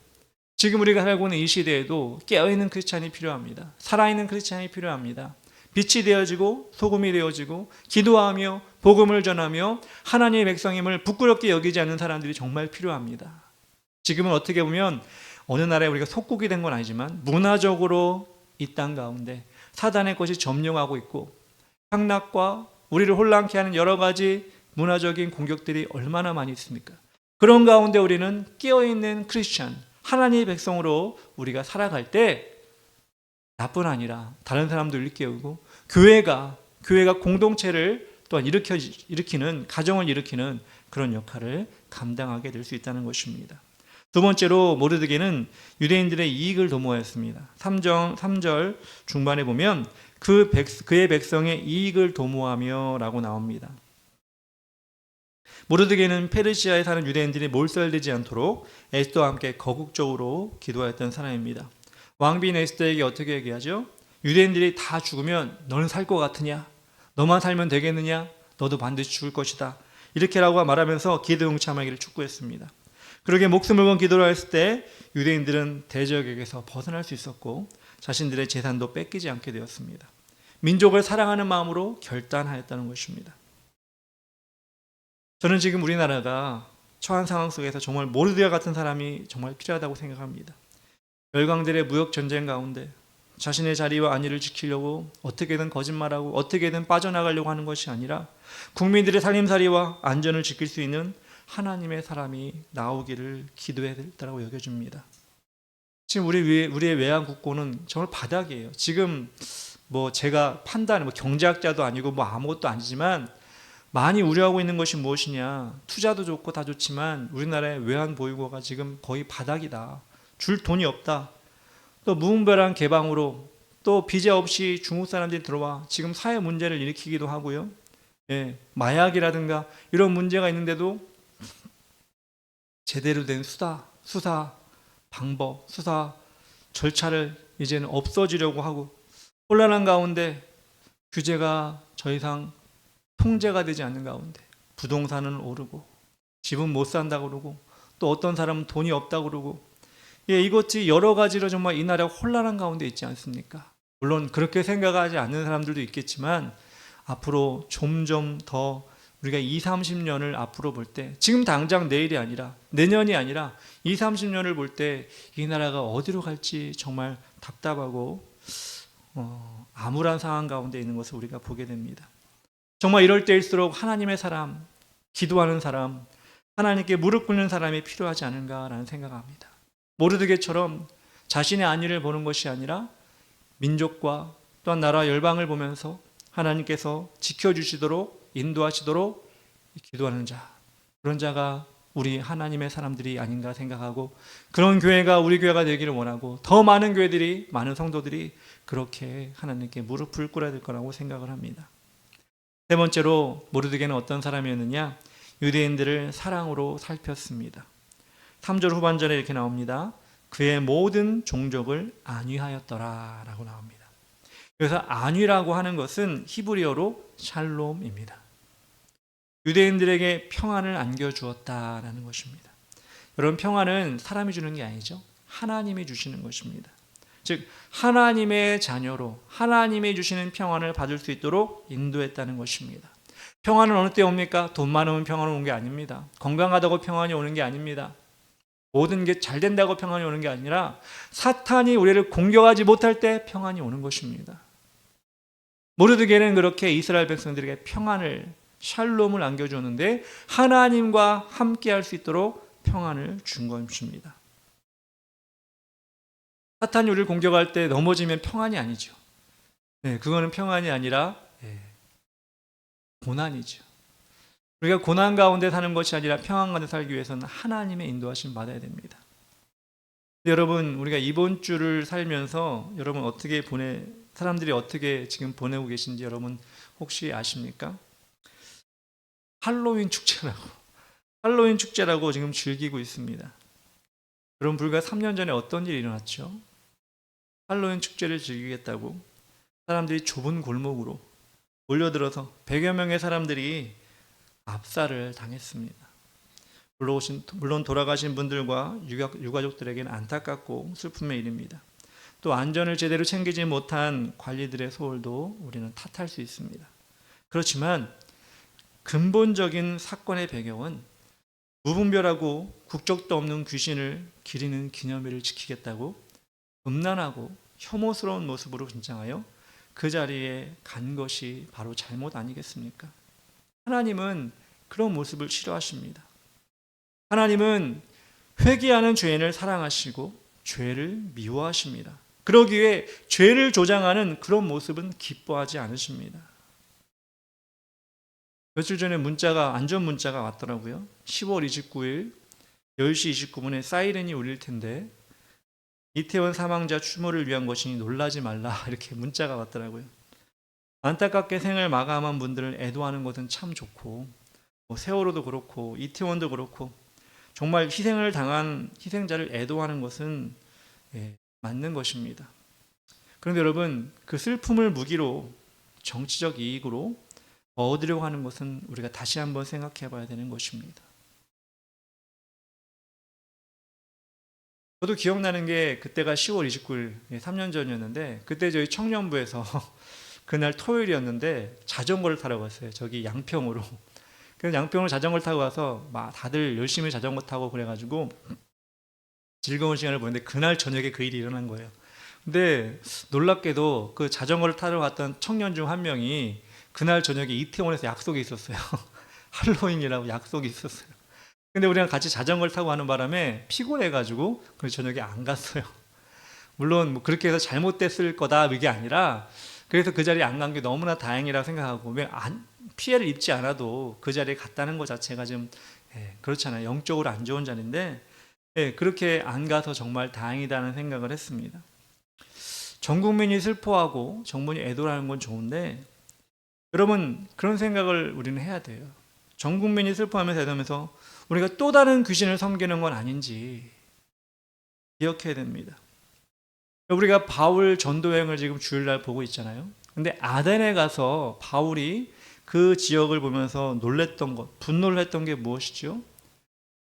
지금 우리가 살고 있는 이 시대에도 깨어있는 크리스찬이 필요합니다. 살아있는 크리스찬이 필요합니다. 빛이 되어지고 소금이 되어지고 기도하며 복음을 전하며 하나님의 백성임을 부끄럽게 여기지 않는 사람들이 정말 필요합니다. 지금은 어떻게 보면 어느 나라에 우리가 속국이 된 건 아니지만 문화적으로 이 땅 가운데 사단의 것이 점령하고 있고 향락과 우리를 혼란케 하는 여러 가지 문화적인 공격들이 얼마나 많이 있습니까? 그런 가운데 우리는 깨어있는 크리스찬, 하나님의 백성으로 우리가 살아갈 때 나뿐 아니라 다른 사람들을 깨우고 교회가 공동체를 또한 일으키는 가정을 일으키는 그런 역할을 감당하게 될 수 있다는 것입니다. 두 번째로 모르드게는 유대인들의 이익을 도모하였습니다. 3절 중반에 보면 그의 백성의 이익을 도모하며 라고 나옵니다. 모르드게는 페르시아에 사는 유대인들이 몰살되지 않도록 에스더와 함께 거국적으로 기도하였던 사람입니다. 왕비인 에스더에게 어떻게 얘기하죠? 유대인들이 다 죽으면 너는 살 것 같으냐? 너만 살면 되겠느냐? 너도 반드시 죽을 것이다. 이렇게라고 말하면서 기도 응참하기를 촉구했습니다. 그러게 목숨을 건 기도를 했을 때 유대인들은 대적에게서 벗어날 수 있었고 자신들의 재산도 뺏기지 않게 되었습니다. 민족을 사랑하는 마음으로 결단하였다는 것입니다. 저는 지금 우리나라가 처한 상황 속에서 정말 모르드게 같은 사람이 정말 필요하다고 생각합니다. 열강들의 무역 전쟁 가운데 자신의 자리와 안위를 지키려고 어떻게든 거짓말하고 어떻게든 빠져나가려고 하는 것이 아니라 국민들의 살림살이와 안전을 지킬 수 있는 하나님의 사람이 나오기를 기도해야 된다고 여겨집니다. 지금 우리의 외환 국고는 정말 바닥이에요. 지금 제가 경제학자도 아니고 아무것도 아니지만 많이 우려하고 있는 것이 무엇이냐. 투자도 좋고 다 좋지만 우리나라의 외환 보유고가 지금 거의 바닥이다. 줄 돈이 없다. 또 무분별한 개방으로 또 비자 없이 중국 사람들이 들어와 지금 사회 문제를 일으키기도 하고요. 마약이라든가 이런 문제가 있는데도 제대로 된 수사 방법, 수사 절차를 이제는 없어지려고 하고 혼란한 가운데 규제가 더 이상 통제가 되지 않는 가운데 부동산은 오르고 집은 못 산다고 그러고 또 어떤 사람은 돈이 없다고 그러고 이것이 여러 가지로 정말 이 나라가 혼란한 가운데 있지 않습니까? 물론 그렇게 생각하지 않는 사람들도 있겠지만 앞으로 점점 더 우리가 20, 30년을 앞으로 볼 때 지금 당장 내일이 아니라 내년이 아니라 20, 30년을 볼 때 이 나라가 어디로 갈지 정말 답답하고 암울한 상황 가운데 있는 것을 우리가 보게 됩니다. 정말 이럴 때일수록 하나님의 사람, 기도하는 사람, 하나님께 무릎 꿇는 사람이 필요하지 않은가라는 생각합니다. 모르드게처럼 자신의 안위를 보는 것이 아니라 민족과 또한 나라 열방을 보면서 하나님께서 지켜주시도록 인도하시도록 기도하는 자, 그런 자가 우리 하나님의 사람들이 아닌가 생각하고 그런 교회가 우리 교회가 되기를 원하고 더 많은 교회들이 많은 성도들이 그렇게 하나님께 무릎을 꿇어야 될 거라고 생각을 합니다. 세 번째로 모르드게는 어떤 사람이었느냐? 유대인들을 사랑으로 살폈습니다. 3절 후반절에 이렇게 나옵니다. 그의 모든 종족을 안위하였더라 라고 나옵니다. 그래서 안위라고 하는 것은 히브리어로 샬롬입니다. 유대인들에게 평안을 안겨주었다라는 것입니다. 여러분, 평안은 사람이 주는 게 아니죠. 하나님이 주시는 것입니다. 즉 하나님의 자녀로 하나님이 주시는 평안을 받을 수 있도록 인도했다는 것입니다. 평안은 어느 때 옵니까? 돈 많으면 평안이 오는 게 아닙니다. 건강하다고 평안이 오는 게 아닙니다. 모든 게 잘 된다고 평안이 오는 게 아니라 사탄이 우리를 공격하지 못할 때 평안이 오는 것입니다. 모르드게는 그렇게 이스라엘 백성들에게 평안을, 샬롬을 안겨주었는데 하나님과 함께 할 수 있도록 평안을 준 것입니다. 사탄이 우리를 공격할 때 넘어지면 평안이 아니죠. 그거는 평안이 아니라 고난이죠. 우리가 고난 가운데 사는 것이 아니라 평안 가운데 살기 위해서는 하나님의 인도하심 받아야 됩니다. 여러분, 우리가 이번 주를 살면서 여러분 사람들이 어떻게 지금 보내고 계신지 여러분 혹시 아십니까? 할로윈 축제라고 지금 즐기고 있습니다. 여러분, 불과 3년 전에 어떤 일이 일어났죠? 할로윈 축제를 즐기겠다고 사람들이 좁은 골목으로 몰려들어서 100여 명의 사람들이 압살을 당했습니다. 물론 돌아가신 분들과 유가족들에게는 안타깝고 슬픔의 일입니다. 또 안전을 제대로 챙기지 못한 관리들의 소홀도 우리는 탓할 수 있습니다. 그렇지만 근본적인 사건의 배경은 무분별하고 국적도 없는 귀신을 기리는 기념일을 지키겠다고 음란하고 혐오스러운 모습으로 분장하여 그 자리에 간 것이 바로 잘못 아니겠습니까? 하나님은 그런 모습을 싫어하십니다. 하나님은 회개하는 죄인을 사랑하시고 죄를 미워하십니다. 그러기에 죄를 조장하는 그런 모습은 기뻐하지 않으십니다. 며칠 전에 안전 문자가 왔더라고요. 10월 29일 10시 29분에 사이렌이 울릴 텐데 이태원 사망자 추모를 위한 것이니 놀라지 말라, 이렇게 문자가 왔더라고요. 안타깝게 생을 마감한 분들을 애도하는 것은 참 좋고 세월호도 그렇고 이태원도 그렇고 정말 희생을 당한 희생자를 애도하는 것은 맞는 것입니다. 그런데 여러분, 그 슬픔을 무기로 정치적 이익으로 얻으려고 하는 것은 우리가 다시 한번 생각해 봐야 되는 것입니다. 저도 기억나는 게 그때가 10월 29일 3년 전이었는데 그때 저희 청년부에서 그날 토요일이었는데 자전거를 타러 갔어요. 저기 양평으로. 그래서 양평으로 자전거를 타고 가서 막 다들 열심히 자전거 타고 그래가지고 즐거운 시간을 보냈는데 그날 저녁에 그 일이 일어난 거예요. 근데 놀랍게도 그 자전거를 타러 갔던 청년 중 한 명이 그날 저녁에 이태원에서 약속이 있었어요. 할로윈이라고 약속이 있었어요. 근데 우리랑 같이 자전거를 타고 가는 바람에 피곤해가지고 그래서 저녁에 안 갔어요. 물론 뭐 그렇게 해서 잘못됐을 거다 이게 아니라 그래서 그 자리에 안 간 게 너무나 다행이라고 생각하고 피해를 입지 않아도 그 자리에 갔다는 것 자체가 좀 그렇잖아요. 영적으로 안 좋은 자리인데 그렇게 안 가서 정말 다행이다는 생각을 했습니다. 전 국민이 슬퍼하고 정부이 애도하는 건 좋은데 여러분, 그런 생각을 우리는 해야 돼요. 전 국민이 슬퍼하면서 애도하면서 우리가 또 다른 귀신을 섬기는 건 아닌지 기억해야 됩니다. 우리가 바울 전도여행을 지금 주일날 보고 있잖아요. 근데 아덴에 가서 바울이 그 지역을 보면서 놀랬던 것, 분노를 했던 게 무엇이죠?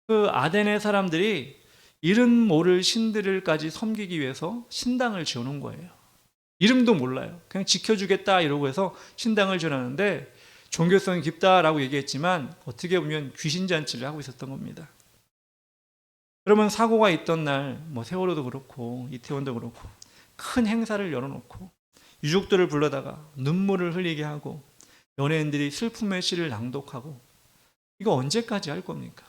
그 아덴의 사람들이 이름 모를 신들을까지 섬기기 위해서 신당을 지어놓은 거예요. 이름도 몰라요. 그냥 지켜주겠다 이러고 해서 신당을 지어놨는데 종교성이 깊다라고 얘기했지만 어떻게 보면 귀신잔치를 하고 있었던 겁니다. 그러면 사고가 있던 날 세월호도 그렇고 이태원도 그렇고 큰 행사를 열어놓고 유족들을 불러다가 눈물을 흘리게 하고 연예인들이 슬픔의 시를 낭독하고 이거 언제까지 할 겁니까?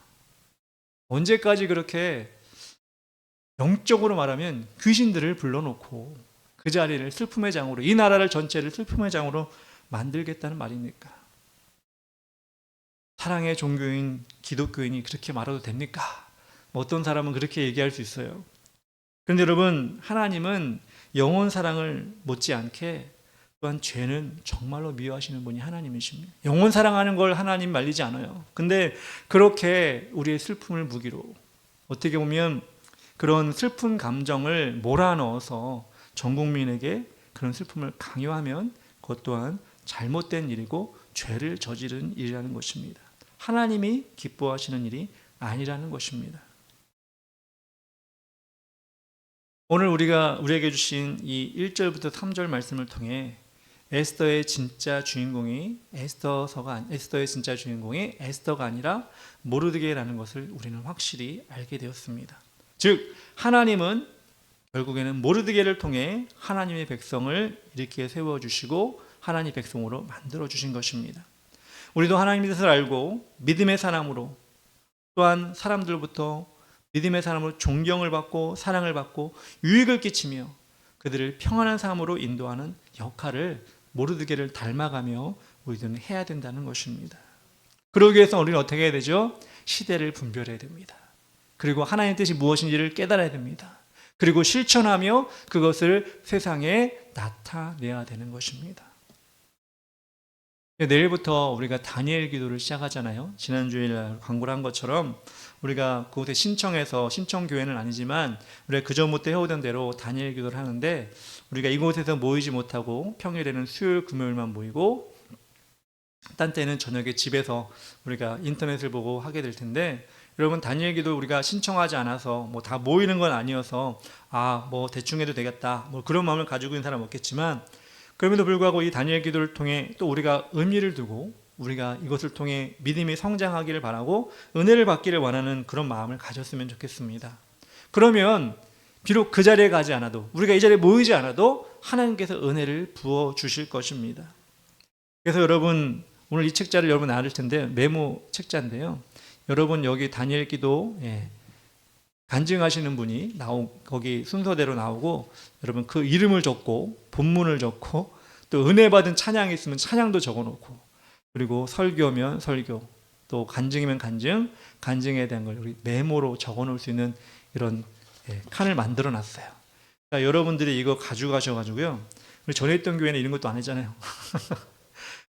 언제까지 그렇게 영적으로 말하면 귀신들을 불러놓고 그 자리를 슬픔의 장으로, 이 나라를 전체를 슬픔의 장으로 만들겠다는 말입니까? 사랑의 종교인 기독교인이 그렇게 말해도 됩니까? 어떤 사람은 그렇게 얘기할 수 있어요. 그런데 여러분, 하나님은 영원 사랑을 못지않게 또한 죄는 정말로 미워하시는 분이 하나님이십니다. 영원 사랑하는 걸 하나님 말리지 않아요. 근데 그렇게 우리의 슬픔을 무기로 어떻게 보면 그런 슬픈 감정을 몰아넣어서 전 국민에게 그런 슬픔을 강요하면 그것 또한 잘못된 일이고 죄를 저지른 일이라는 것입니다. 하나님이 기뻐하시는 일이 아니라는 것입니다. 오늘 우리에게 주신 이 1절부터 3절 말씀을 통해 에스더의 진짜 주인공이 에스더가 아니라 모르드게라는 것을 우리는 확실히 알게 되었습니다. 즉 하나님은 결국에는 모르드게를 통해 하나님의 백성을 이렇게 세워주시고 하나님의 백성으로 만들어주신 것입니다. 우리도 하나님의 뜻을 알고 믿음의 사람으로 또한 사람들부터 믿음의 사람으로 존경을 받고 사랑을 받고 유익을 끼치며 그들을 평안한 삶으로 인도하는 역할을 모르드게를 닮아가며 우리들은 해야 된다는 것입니다. 그러기 위해서 우리는 어떻게 해야 되죠? 시대를 분별해야 됩니다. 그리고 하나님의 뜻이 무엇인지를 깨달아야 됩니다. 그리고 실천하며 그것을 세상에 나타내야 되는 것입니다. 내일부터 우리가 다니엘 기도를 시작하잖아요. 지난주에 광고를 한 것처럼 우리가 그곳에 신청해서, 신청교회는 아니지만 우리가 그전부터 해오던 대로 다니엘 기도를 하는데, 우리가 이곳에서 모이지 못하고 평일에는 수요일 금요일만 모이고 딴 때는 저녁에 집에서 우리가 인터넷을 보고 하게 될 텐데, 여러분 다니엘 기도 우리가 신청하지 않아서 뭐 다 모이는 건 아니어서 뭐 대충 해도 되겠다 뭐 그런 마음을 가지고 있는 사람 없겠지만, 그럼에도 불구하고 이 다니엘 기도를 통해 또 우리가 의미를 두고 우리가 이것을 통해 믿음이 성장하기를 바라고 은혜를 받기를 원하는 그런 마음을 가졌으면 좋겠습니다. 그러면 비록 그 자리에 가지 않아도, 우리가 이 자리에 모이지 않아도 하나님께서 은혜를 부어 주실 것입니다. 그래서 여러분 오늘 이 책자를 여러분 나눌 텐데, 메모 책자인데요, 여러분 여기 다니엘 기도 간증하시는 분이 거기 순서대로 나오고, 여러분 그 이름을 적고 본문을 적고 또 은혜 받은 찬양이 있으면 찬양도 적어놓고, 그리고 설교면 설교, 또 간증이면 간증, 간증에 대한 걸 우리 메모로 적어놓을 수 있는 이런 칸을 만들어놨어요. 그러니까 여러분들이 이거 가져가셔가지고요, 우리 전에 있던 교회는 이런 것도 안 했잖아요.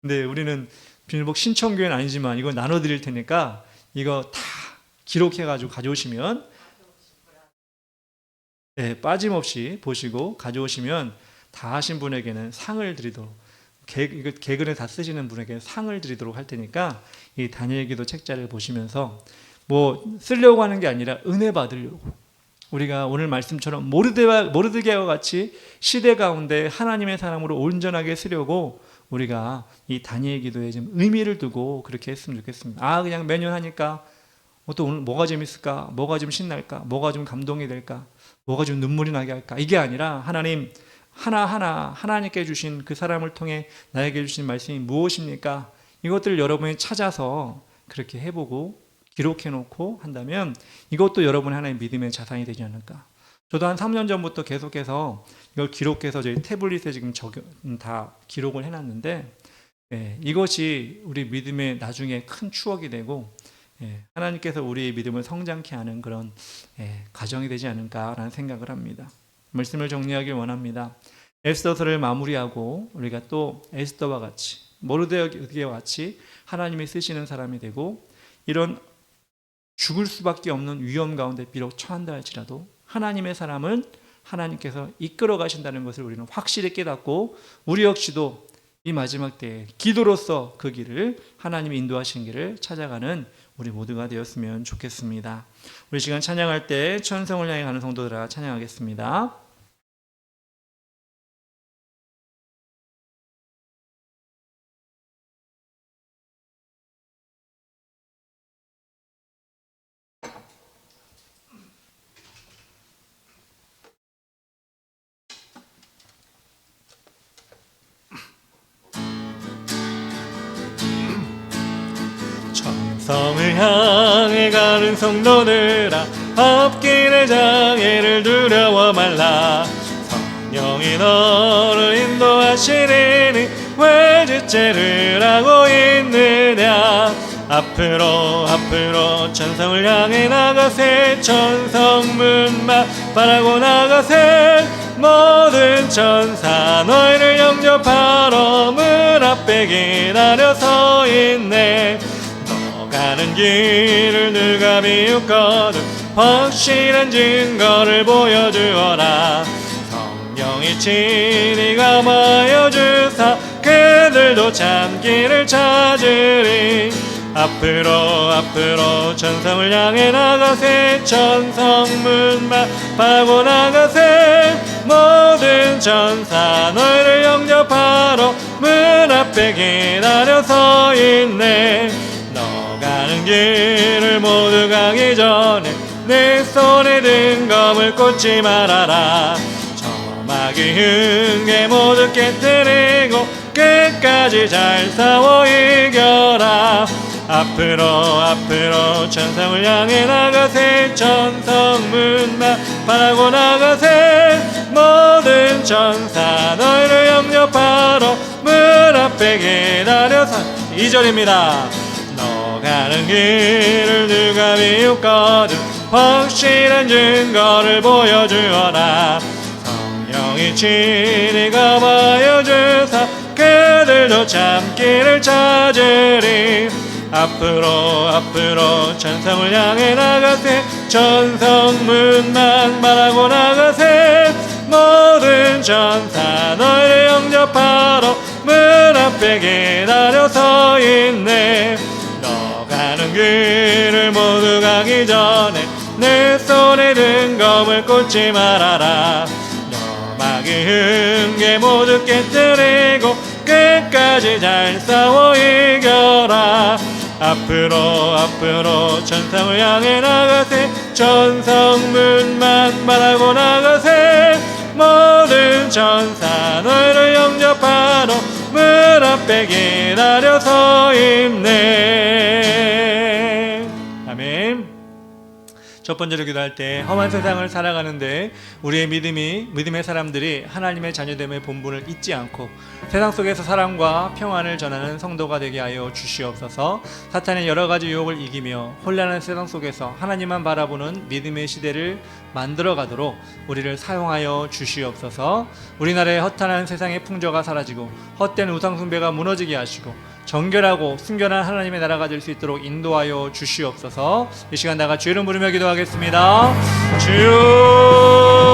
근데 우리는 비밀복 신청교회는 아니지만 이거 나눠드릴 테니까 이거 다 기록해가지고 가져오시면, 빠짐없이 보시고 가져오시면 다 하신 분에게는 상을 드리도록, 이거 개근에 다 쓰시는 분에게 상을 드리도록 할 테니까 이 다니엘 기도 책자를 보시면서 뭐 쓰려고 하는 게 아니라 은혜 받으려고, 우리가 오늘 말씀처럼 모르드게와 같이 시대 가운데 하나님의 사람으로 온전하게 쓰려고 우리가 이 다니엘 기도에 좀 의미를 두고 그렇게 했으면 좋겠습니다. 그냥 매년 하니까 또 오늘 뭐가 재밌을까, 뭐가 좀 신날까, 뭐가 좀 감동이 될까, 뭐가 좀 눈물이 나게 할까, 이게 아니라 하나님 하나하나 하나님께 주신 그 사람을 통해 나에게 주신 말씀이 무엇입니까? 이것들을 여러분이 찾아서 그렇게 해보고 기록해놓고 한다면 이것도 여러분의 하나의 믿음의 자산이 되지 않을까. 저도 한 3년 전부터 계속해서 이걸 기록해서 저희 태블릿에 지금 다 기록을 해놨는데, 이것이 우리 믿음의 나중에 큰 추억이 되고 하나님께서 우리의 믿음을 성장케 하는 그런 과정이 되지 않을까라는 생각을 합니다. 말씀을 정리하길 원합니다. 에스더서를 마무리하고 우리가 또 에스더와 같이, 모르드게와 같이 하나님이 쓰시는 사람이 되고, 이런 죽을 수밖에 없는 위험 가운데 비록 처한다 할지라도 하나님의 사람은 하나님께서 이끌어 가신다는 것을 우리는 확실히 깨닫고, 우리 역시도 이 마지막 때에 기도로서 그 길을, 하나님이 인도하신 길을 찾아가는 우리 모두가 되었으면 좋겠습니다. 우리 시간 찬양할 때 천성을 향해 가는 성도들아 찬양하겠습니다. 성을 향해 가는 성도들아, 앞길의 장애를 두려워 말라. 성령이 너를 인도하시리니 왜 주체를 하고 있느냐. 앞으로 천성을 향해 나가세. 천성문만 바라고 나가세. 모든 천사 너희를 영접하러 문 앞에 기다려 서 있네. 가는 길을 누가 비웃거든 확실한 증거를 보여주어라. 성령이 친히 감하여 주사 그들도 참 길을 찾으리. 앞으로 천성을 향해 나가세. 천성문만 파고 나가세. 모든 천사 너희를 영접하러 문 앞에 기다려 서 있네. 가는 길을 모두 가기 전에 내 손에 든 검을 꽂지 말아라. 점막이 흥게 모두 깨뜨리고 끝까지 잘 싸워 이겨라. 앞으로 천성을 향해 나가세 천성문만 바라고 나가세 모든 천사 너희를 영접하러 문 앞에 기다려서 2절입니다. 너 가는 길을 누가 비웃거든 확실한 증거를 보여주어라. 성령이 친히 거하여 주사 그들도 참기를 찾으리. 앞으로 천성을 향해 나가세 천성문만 바라고 나가세 모든 천사 너희를 영접하러 문 앞에 기다려 서 있네. 너 가는 길을 모두 가기 전에 내 손에 든 검을 꽂지 말아라. 너막이 흠게 모두 깨뜨리고 끝까지 잘 싸워 이겨라. 앞으로 천성을 향해 나가세 천성문만 바라고 나가세 모든 천사 너희를 영접하러 문 앞에 기다려 서 있네. 아멘. 첫 번째로 기도할 때 험한 세상을 살아가는데 우리의 믿음의 사람들이 하나님의 자녀됨의 본분을 잊지 않고 세상 속에서 사랑과 평안을 전하는 성도가 되게 하여 주시옵소서. 사탄의 여러 가지 유혹을 이기며 혼란한 세상 속에서 하나님만 바라보는 믿음의 시대를 만들어 가도록 우리를 사용하여 주시옵소서. 우리나라의 허탄한 세상의 풍조가 사라지고 헛된 우상 숭배가 무너지게 하시고 정결하고 순결한 하나님의 나라가 될 수 있도록 인도하여 주시옵소서. 이 시간 다 같이 이름 부르며 기도하겠습니다. 주여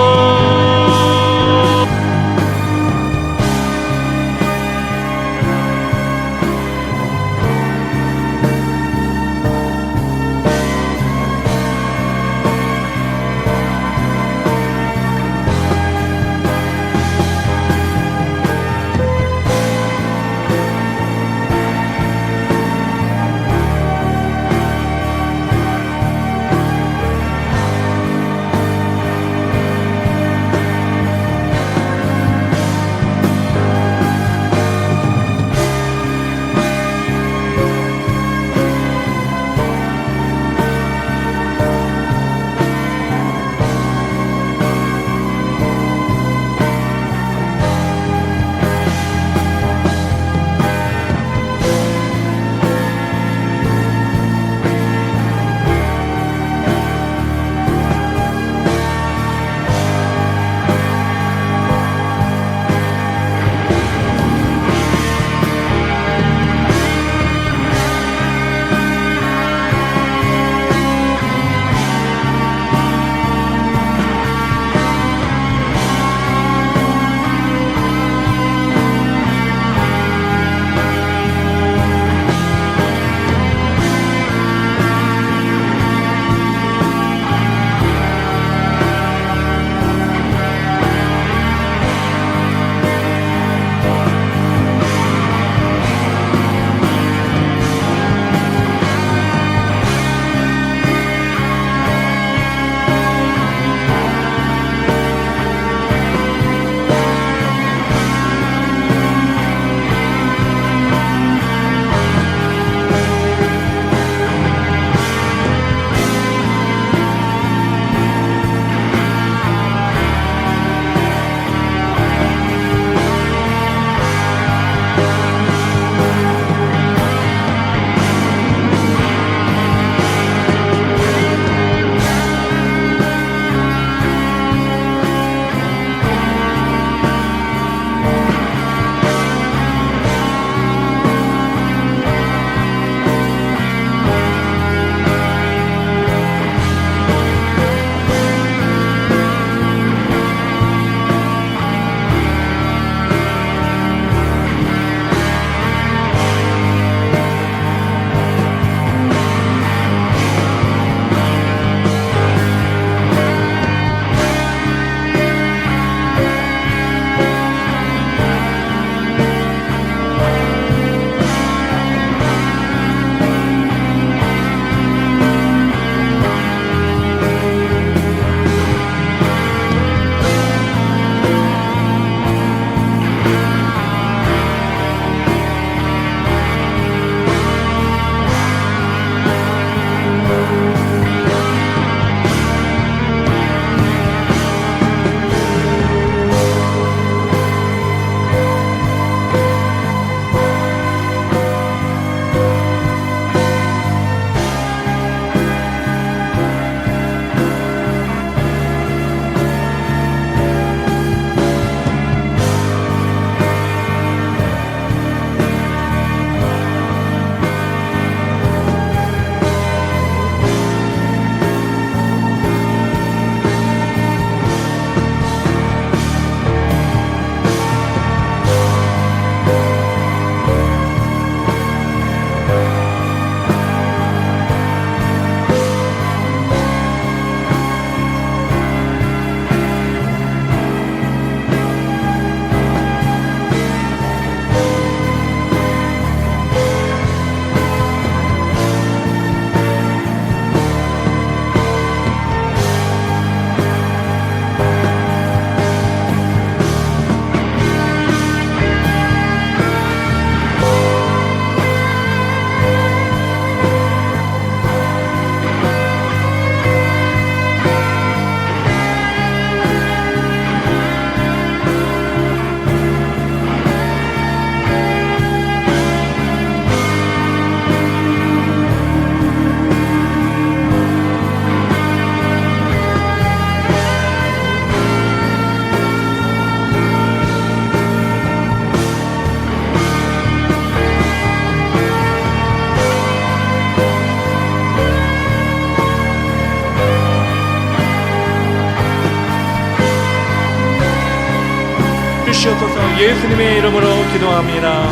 주옵소서. 예수님의 이름으로 기도합니다.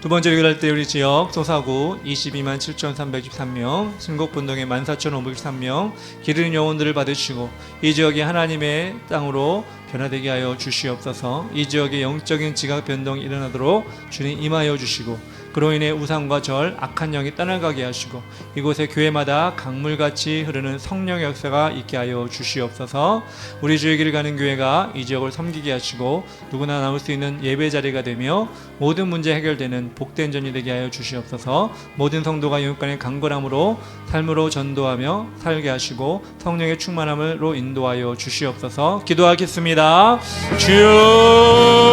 두 번째 기도할 때 우리 지역 소사구 22만 7,363명, 순곡분동에 14,503명 기르는 영혼들을 받으시고 이 지역이 하나님의 땅으로 변화되게 하여 주시옵소서. 이 지역에 영적인 지각 변동이 일어나도록 주님 임하여 주시고 그로 인해 우상과 절, 악한 영이 떠나가게 하시고 이곳에 교회마다 강물같이 흐르는 성령의 역사가 있게 하여 주시옵소서. 우리 주의 길 가는 교회가 이 지역을 섬기게 하시고 누구나 나올 수 있는 예배 자리가 되며 모든 문제 해결되는 복된 전이 되게 하여 주시옵소서. 모든 성도가 영육간의 강건함으로 삶으로 전도하며 살게 하시고 성령의 충만함으로 인도하여 주시옵소서. 기도하겠습니다. 주여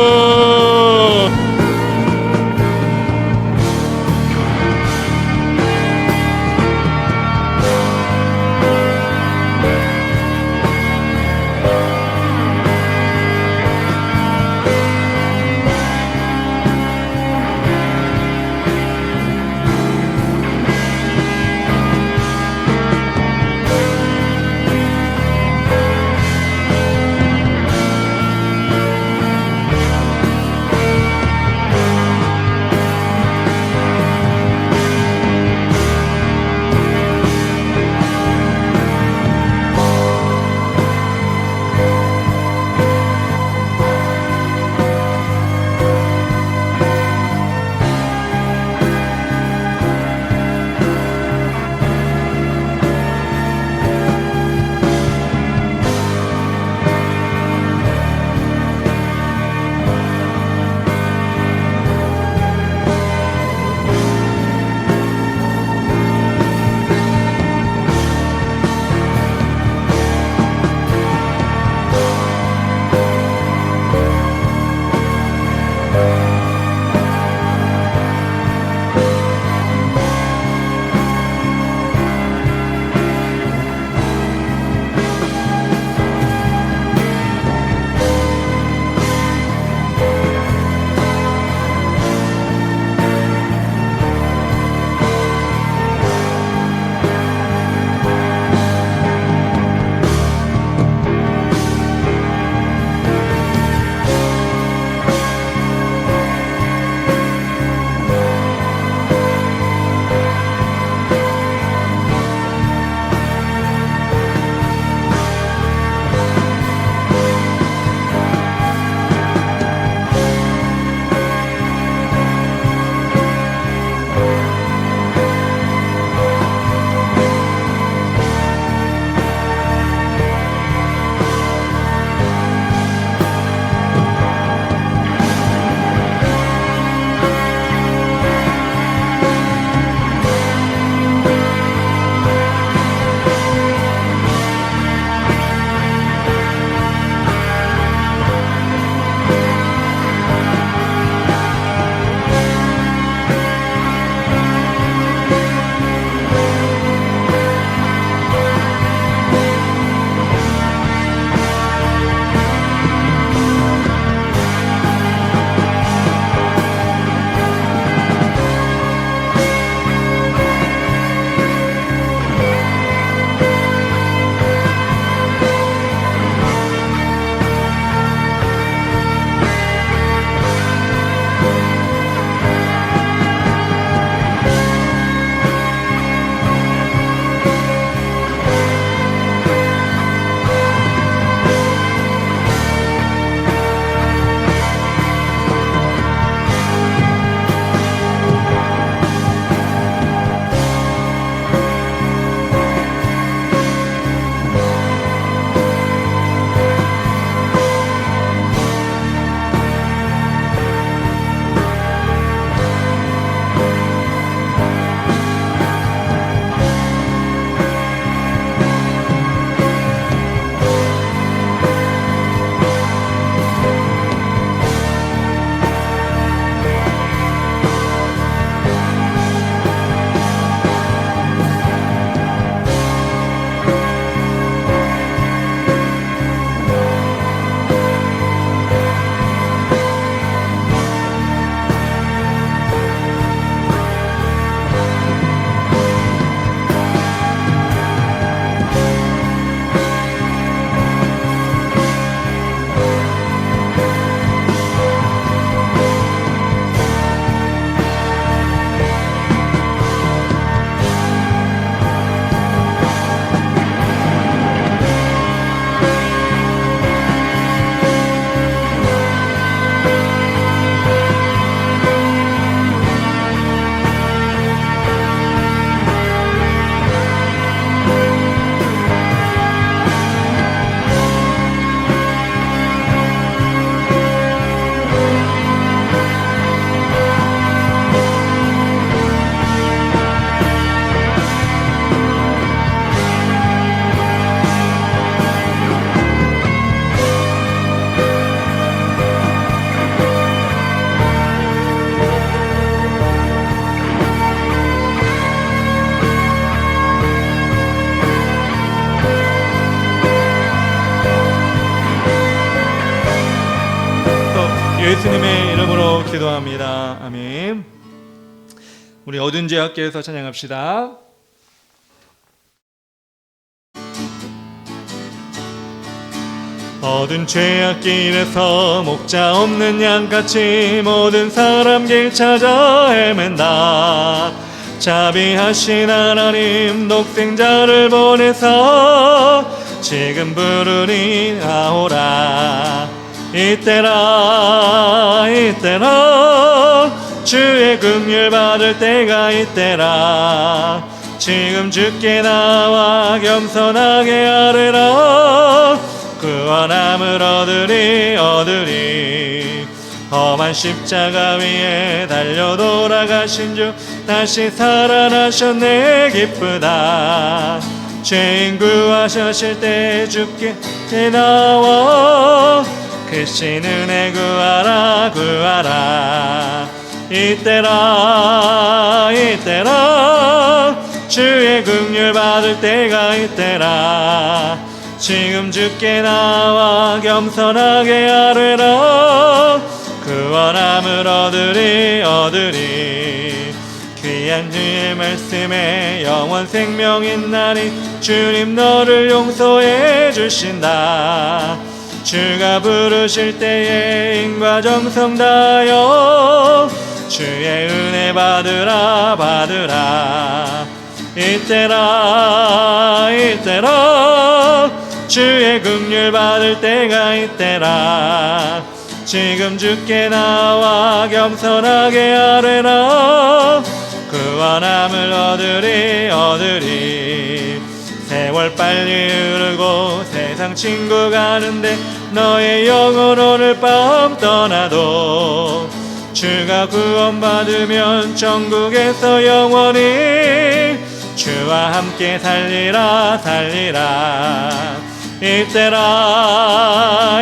예수님의 이름으로 기도합니다. 아멘. 우리 어두운 죄 학교에서 찬양합시다. 어두운 죄악 길에서 목자 없는 양같이 모든 사람 길 찾아 헤맨다. 자비하신 하나님 독생자를 보내사 지금 부르니 나오라. 이때라 이때라 주의 긍휼 받을 때가 이때라. 지금 주께 나와 겸손하게 아뢰라. 구원함을 얻으리 험한 십자가 위에 달려 돌아가신 주 다시 살아나셨네 기쁘다. 죄인 구하셨을 때 주께 나와 크신 은혜 구하라. 이때라 주의 긍휼 받을 때가 이때라. 지금 주께 나와 겸손하게 아뢰라. 구원함을 얻으리 귀한 주의 말씀에 영원 생명인 나니 주님 너를 용서해 주신다. 주가 부르실 때에 인과 정성 다하여 주의 은혜 받으라. 이때라 주의 긍휼 받을 때가 이때라. 지금 주께 나와 겸손하게 아뢰라. 구원함을 얻으리 세월 빨리 흐르고 세상 친구 가는데 너의 영혼 오늘 밤 떠나도 주가 구원받으면 천국에서 영원히 주와 함께 살리라. 이때라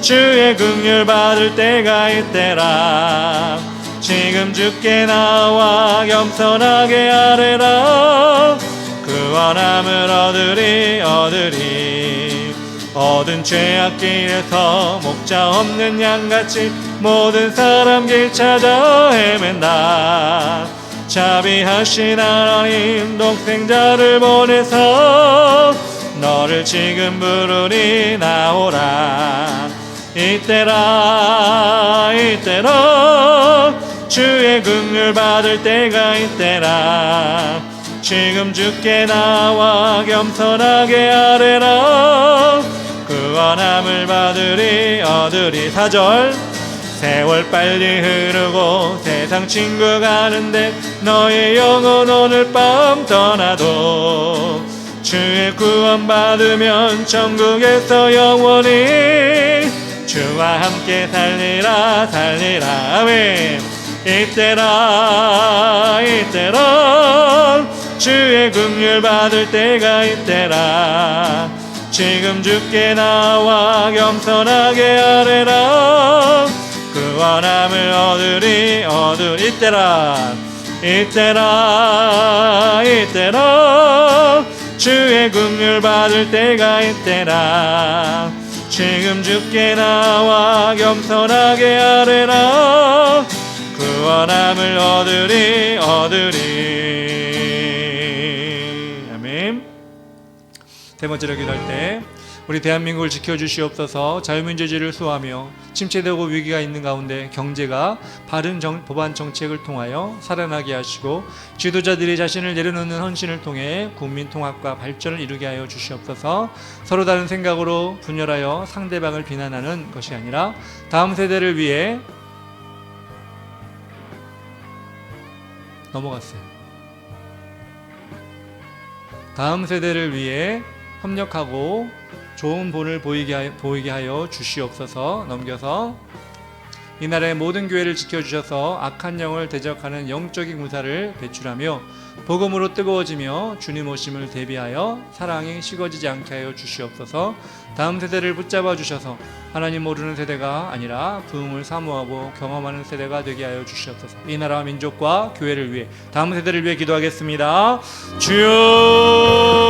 주의 긍휼 받을 때가 이때라. 지금 주께 나와 겸손하게 아뢰라. 구원함을 얻으리 어두운 죄악 길에서 목자 없는 양같이 모든 사람 길 찾아 헤맨다. 자비하신 하나님 독생자를 보내서 너를 지금 부르니 나오라. 이때라 주의 긍휼 받을 때가 이때라. 지금 주께 나와 겸손하게 아뢰라. 구원함을 얻으리 4절 세월 빨리 흐르고 세상 친구 가는데 너의 영혼 오늘 밤 떠나도 주의 구원 받으면 천국에서 영원히 주와 함께 살리라. 아멘. 이때라 주의 긍휼 받을 때가 이때라. 지금 주께 나와 겸손하게 아뢰라. 구원함을 얻으리 이때라 주의 긍휼 받을 때가 이때라. 지금 주께 나와 겸손하게 아뢰라. 구원함을 얻으리 아멘. 세 번째로 기도할 때 우리 대한민국을 지켜주시옵소서. 자유민주주의를 수호하며 침체되고 위기가 있는 가운데 경제가 바른 법안 정책을 통하여 살아나게 하시고 지도자들이 자신을 내려놓는 헌신을 통해 국민 통합과 발전을 이루게 하여 주시옵소서. 서로 다른 생각으로 분열하여 상대방을 비난하는 것이 아니라 다음 세대를 위해 다음 세대를 위해 협력하고 좋은 본을 보이게 하여 주시옵소서. 넘겨서 이 나라의 모든 교회를 지켜주셔서 악한 영을 대적하는 영적인 군사를 배출하며 복음으로 뜨거워지며 주님 오심을 대비하여 사랑이 식어지지 않게 하여 주시옵소서. 다음 세대를 붙잡아 주셔서 하나님 모르는 세대가 아니라 부흥을 사모하고 경험하는 세대가 되게 하여 주시옵소서. 이 나라와 민족과 교회를 위해 다음 세대를 위해 기도하겠습니다. 주여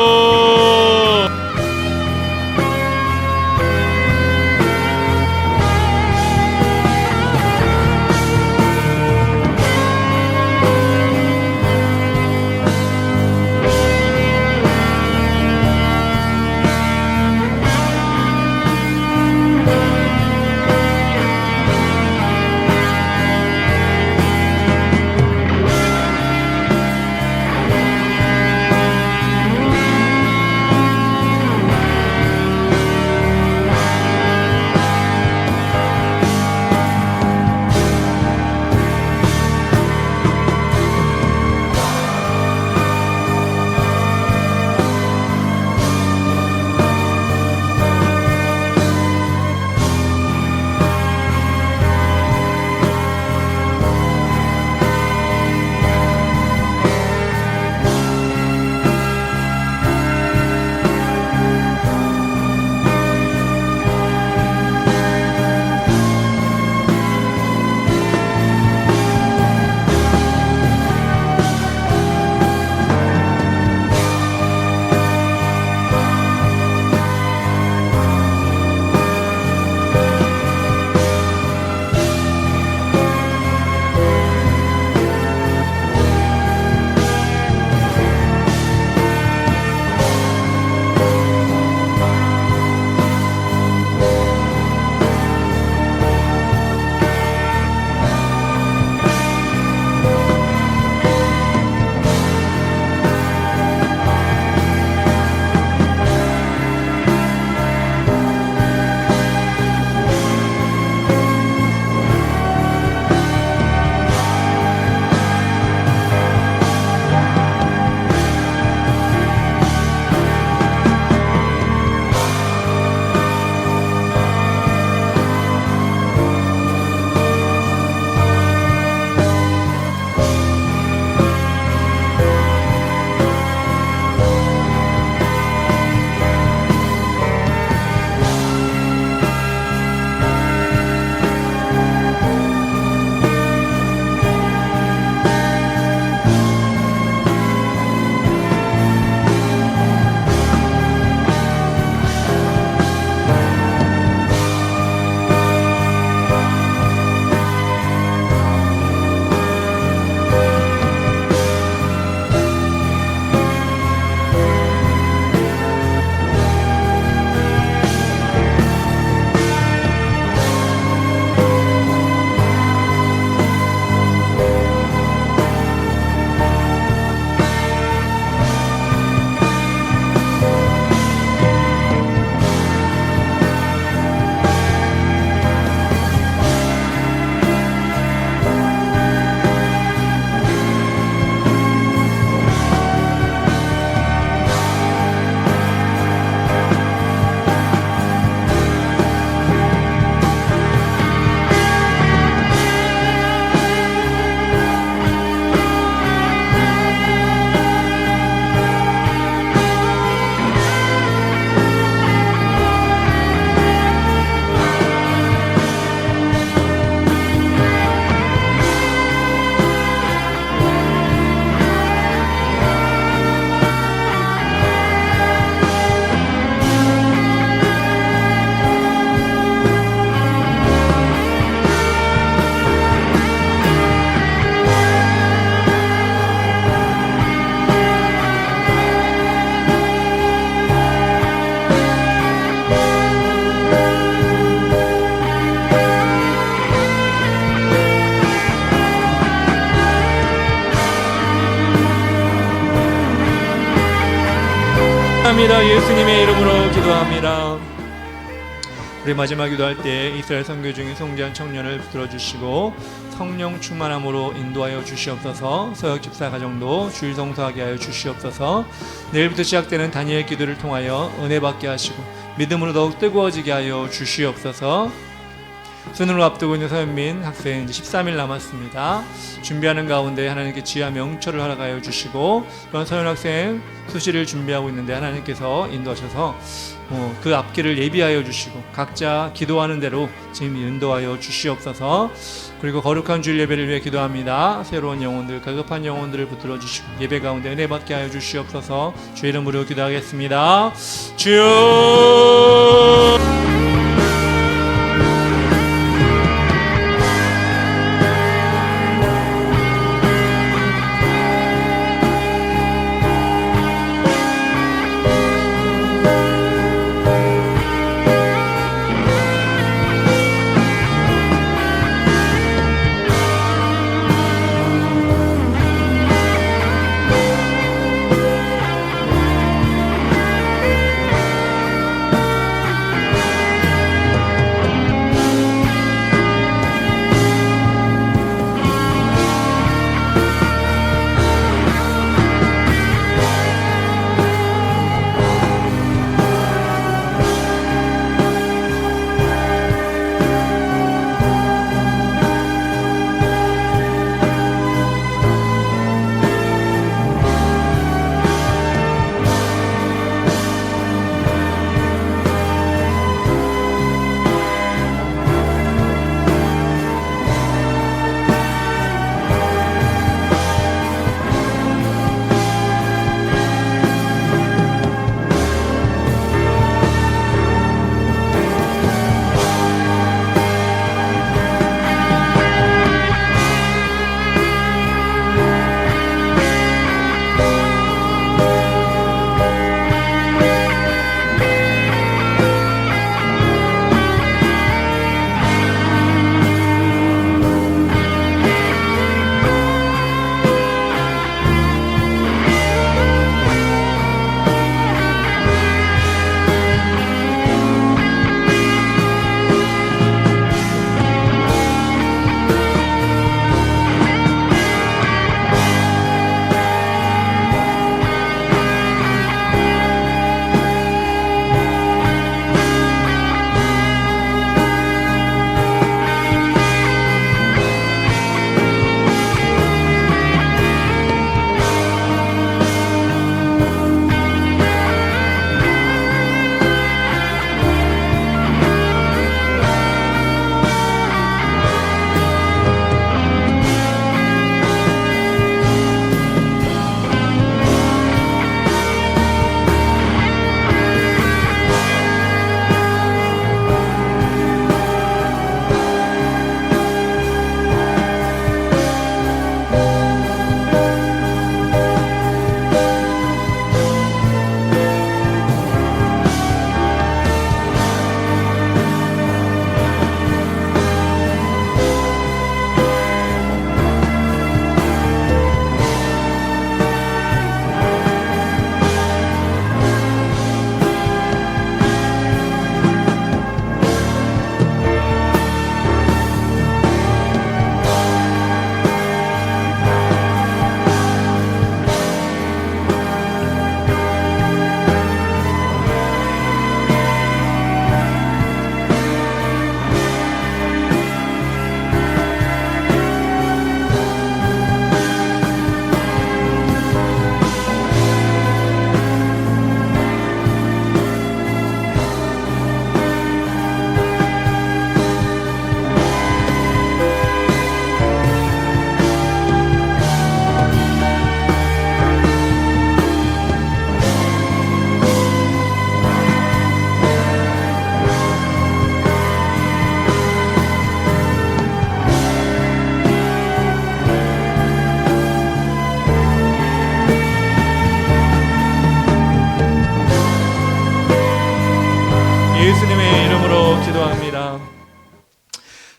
감사합니다. 예수님의 이름으로 기도합니다. 우리 마지막 기도할 때 이스라엘 선교 중에 송지한 청년을 붙들어 주시고 성령 충만함으로 인도하여 주시옵소서. 서역 집사 가정도 주일 성수하게 하여 주시옵소서. 내일부터 시작되는 다니엘 기도를 통하여 은혜 받게 하시고 믿음으로 더욱 뜨거워지게 하여 주시옵소서. 수능을 앞두고 있는 서현민 학생 이제 13일 남았습니다. 준비하는 가운데 하나님께 지혜와 명철을 허락하여 주시고 또한 서현 학생 수시를 준비하고 있는데 하나님께서 인도하셔서 그 앞길을 예비하여 주시고 각자 기도하는 대로 지금 인도하여 주시옵소서. 그리고 거룩한 주일 예배를 위해 기도합니다. 새로운 영혼들, 가급한 영혼들을 붙들어 주시고 예배 가운데 은혜 받게 하여 주시옵소서. 주의 이름으로 기도하겠습니다. 주여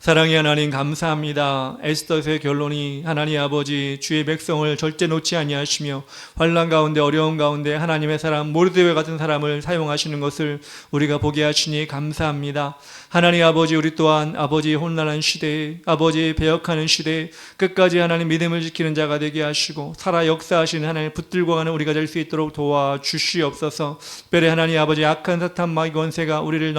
사랑의 하나님 감사합니다. 에스더서의 결론이 하나님 아버지 주의 백성을 절대 놓지 아니하시며 환난 가운데 어려움 가운데 하나님의 사람 모르드웨 같은 사람을 사용하시는 것을 우리가 보게 하시니 감사합니다. 하나님 아버지 우리 또한 아버지 혼란한 시대에 아버지 배역하는 시대에 끝까지 하나님 믿음을 지키는 자가 되게 하시고 살아 역사하시는 하나님 붙들고 가는 우리가 될 수 있도록 도와주시옵소서. 특별히 하나님 아버지 악한 사탄 마귀 권세가 우리를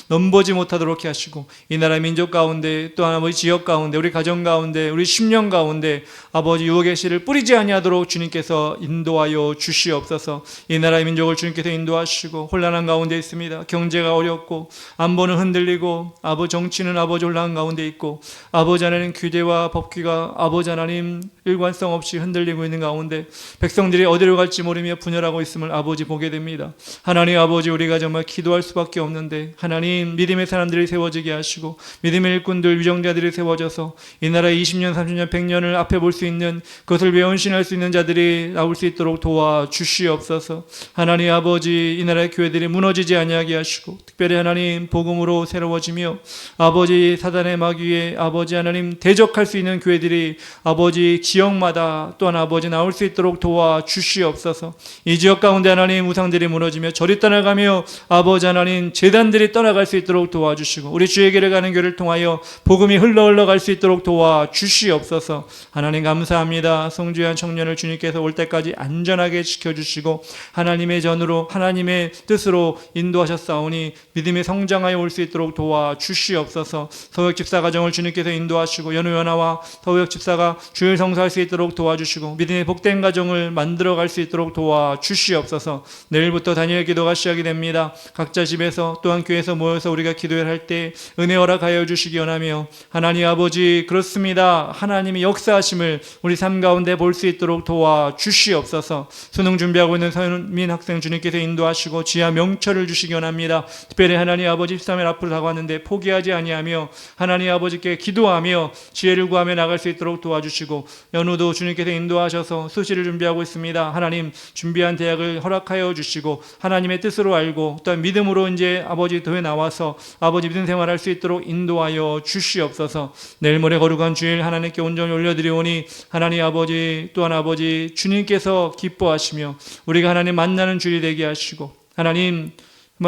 넘보지 못하도록 하시고 이 나라 민족 가운데 또한 아버지 지역 가운데 우리 가정 가운데 우리 심령 가운데 아버지 유혹의 씨를 뿌리지 아니하도록 주님께서 인도하여 주시옵소서. 이 나라의 민족을 주님께서 인도하시고 혼란한 가운데 있습니다. 경제가 어렵고 안보는 흔들리고 아버지 정치는 아버지 혼란 가운데 있고 아버지 하나님 규제와 법규가 아버지 하나님 일관성 없이 흔들리고 있는 가운데 백성들이 어디로 갈지 모르며 분열하고 있음을 아버지 보게 됩니다. 하나님 아버지 우리가 정말 기도할 수밖에 없는데 하나님 믿음의 사람들이 세워지게 하시고 믿음의 일꾼들 위정자들이 세워져서 이 나라의 20년 30년 100년을 앞에 볼 수 있는 그것을 배운신할 수 있는 자들이 나올 수 있도록 도와주시옵소서. 하나님 아버지 이 나라의 교회들이 무너지지 아니하게 하시고 특별히 하나님 복음으로 새로워지며 아버지 사단의 마귀에 아버지 하나님 대적할 수 있는 교회들이 아버지 지역마다 또한 아버지 나올 수 있도록 도와주시옵소서. 이 지역 가운데 하나님 우상들이 무너지며 절이 떠나가며 아버지 하나님 제단들이 떠나갈 수 있도록 도와주시고 우리 주에게를 가는 교회를 통하여 복음이 흘러갈 수 있도록 도와주시옵소서. 하나님 감사합니다. 성주한 청년을 주님께서 올 때까지 안전하게 지켜주시고 하나님의 전으로 하나님의 뜻으로 인도하셨사오니 믿음의 성장하여 올 수 있도록 도와주시옵소서. 서역 집사 가정을 주님께서 인도하시고 연우연하와 서역 집사가 주일 성사할 수 있도록 도와주시고 믿음의 복된 가정을 만들어갈 수 있도록 도와주시옵소서. 내일부터 다니엘 기도가 시작이 됩니다. 각자 집에서 또한 교회에서 모여서 우리가 기도를 할 때 은혜 허락하여 주시기 원하며 하나님 아버지 그렇습니다. 하나님의 역사하심을 우리 삶 가운데 볼 수 있도록 도와주시옵소서. 수능 준비하고 있는 서민 학생 주님께서 인도하시고 지하 명철을 주시기 원합니다. 특별히 하나님 아버지 13일 앞으로 다가왔는데 포기하지 아니하며 하나님 아버지께 기도하며 지혜를 구하며 나갈 수 있도록 도와주시고 연우도 주님께서 인도하셔서 수시를 준비하고 있습니다. 하나님 준비한 대학을 허락하여 주시고 하나님의 뜻으로 알고 또한 믿음으로 이제 아버지 교회 나와서 아버지 믿음 생활할 수 있도록 인도하여 주시옵소서. 내일 모레 거룩한 주일 하나님께 온전히 올려드리오니 하나님 아버지 또한 아버지 주님께서 기뻐하시며 우리가 하나님 만나는 주일이 되게 하시고 하나님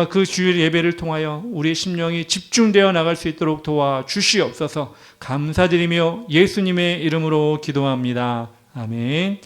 그 주일 예배를 통하여 우리의 심령이 집중되어 나갈 수 있도록 도와주시옵소서. 감사드리며 예수님의 이름으로 기도합니다. 아멘.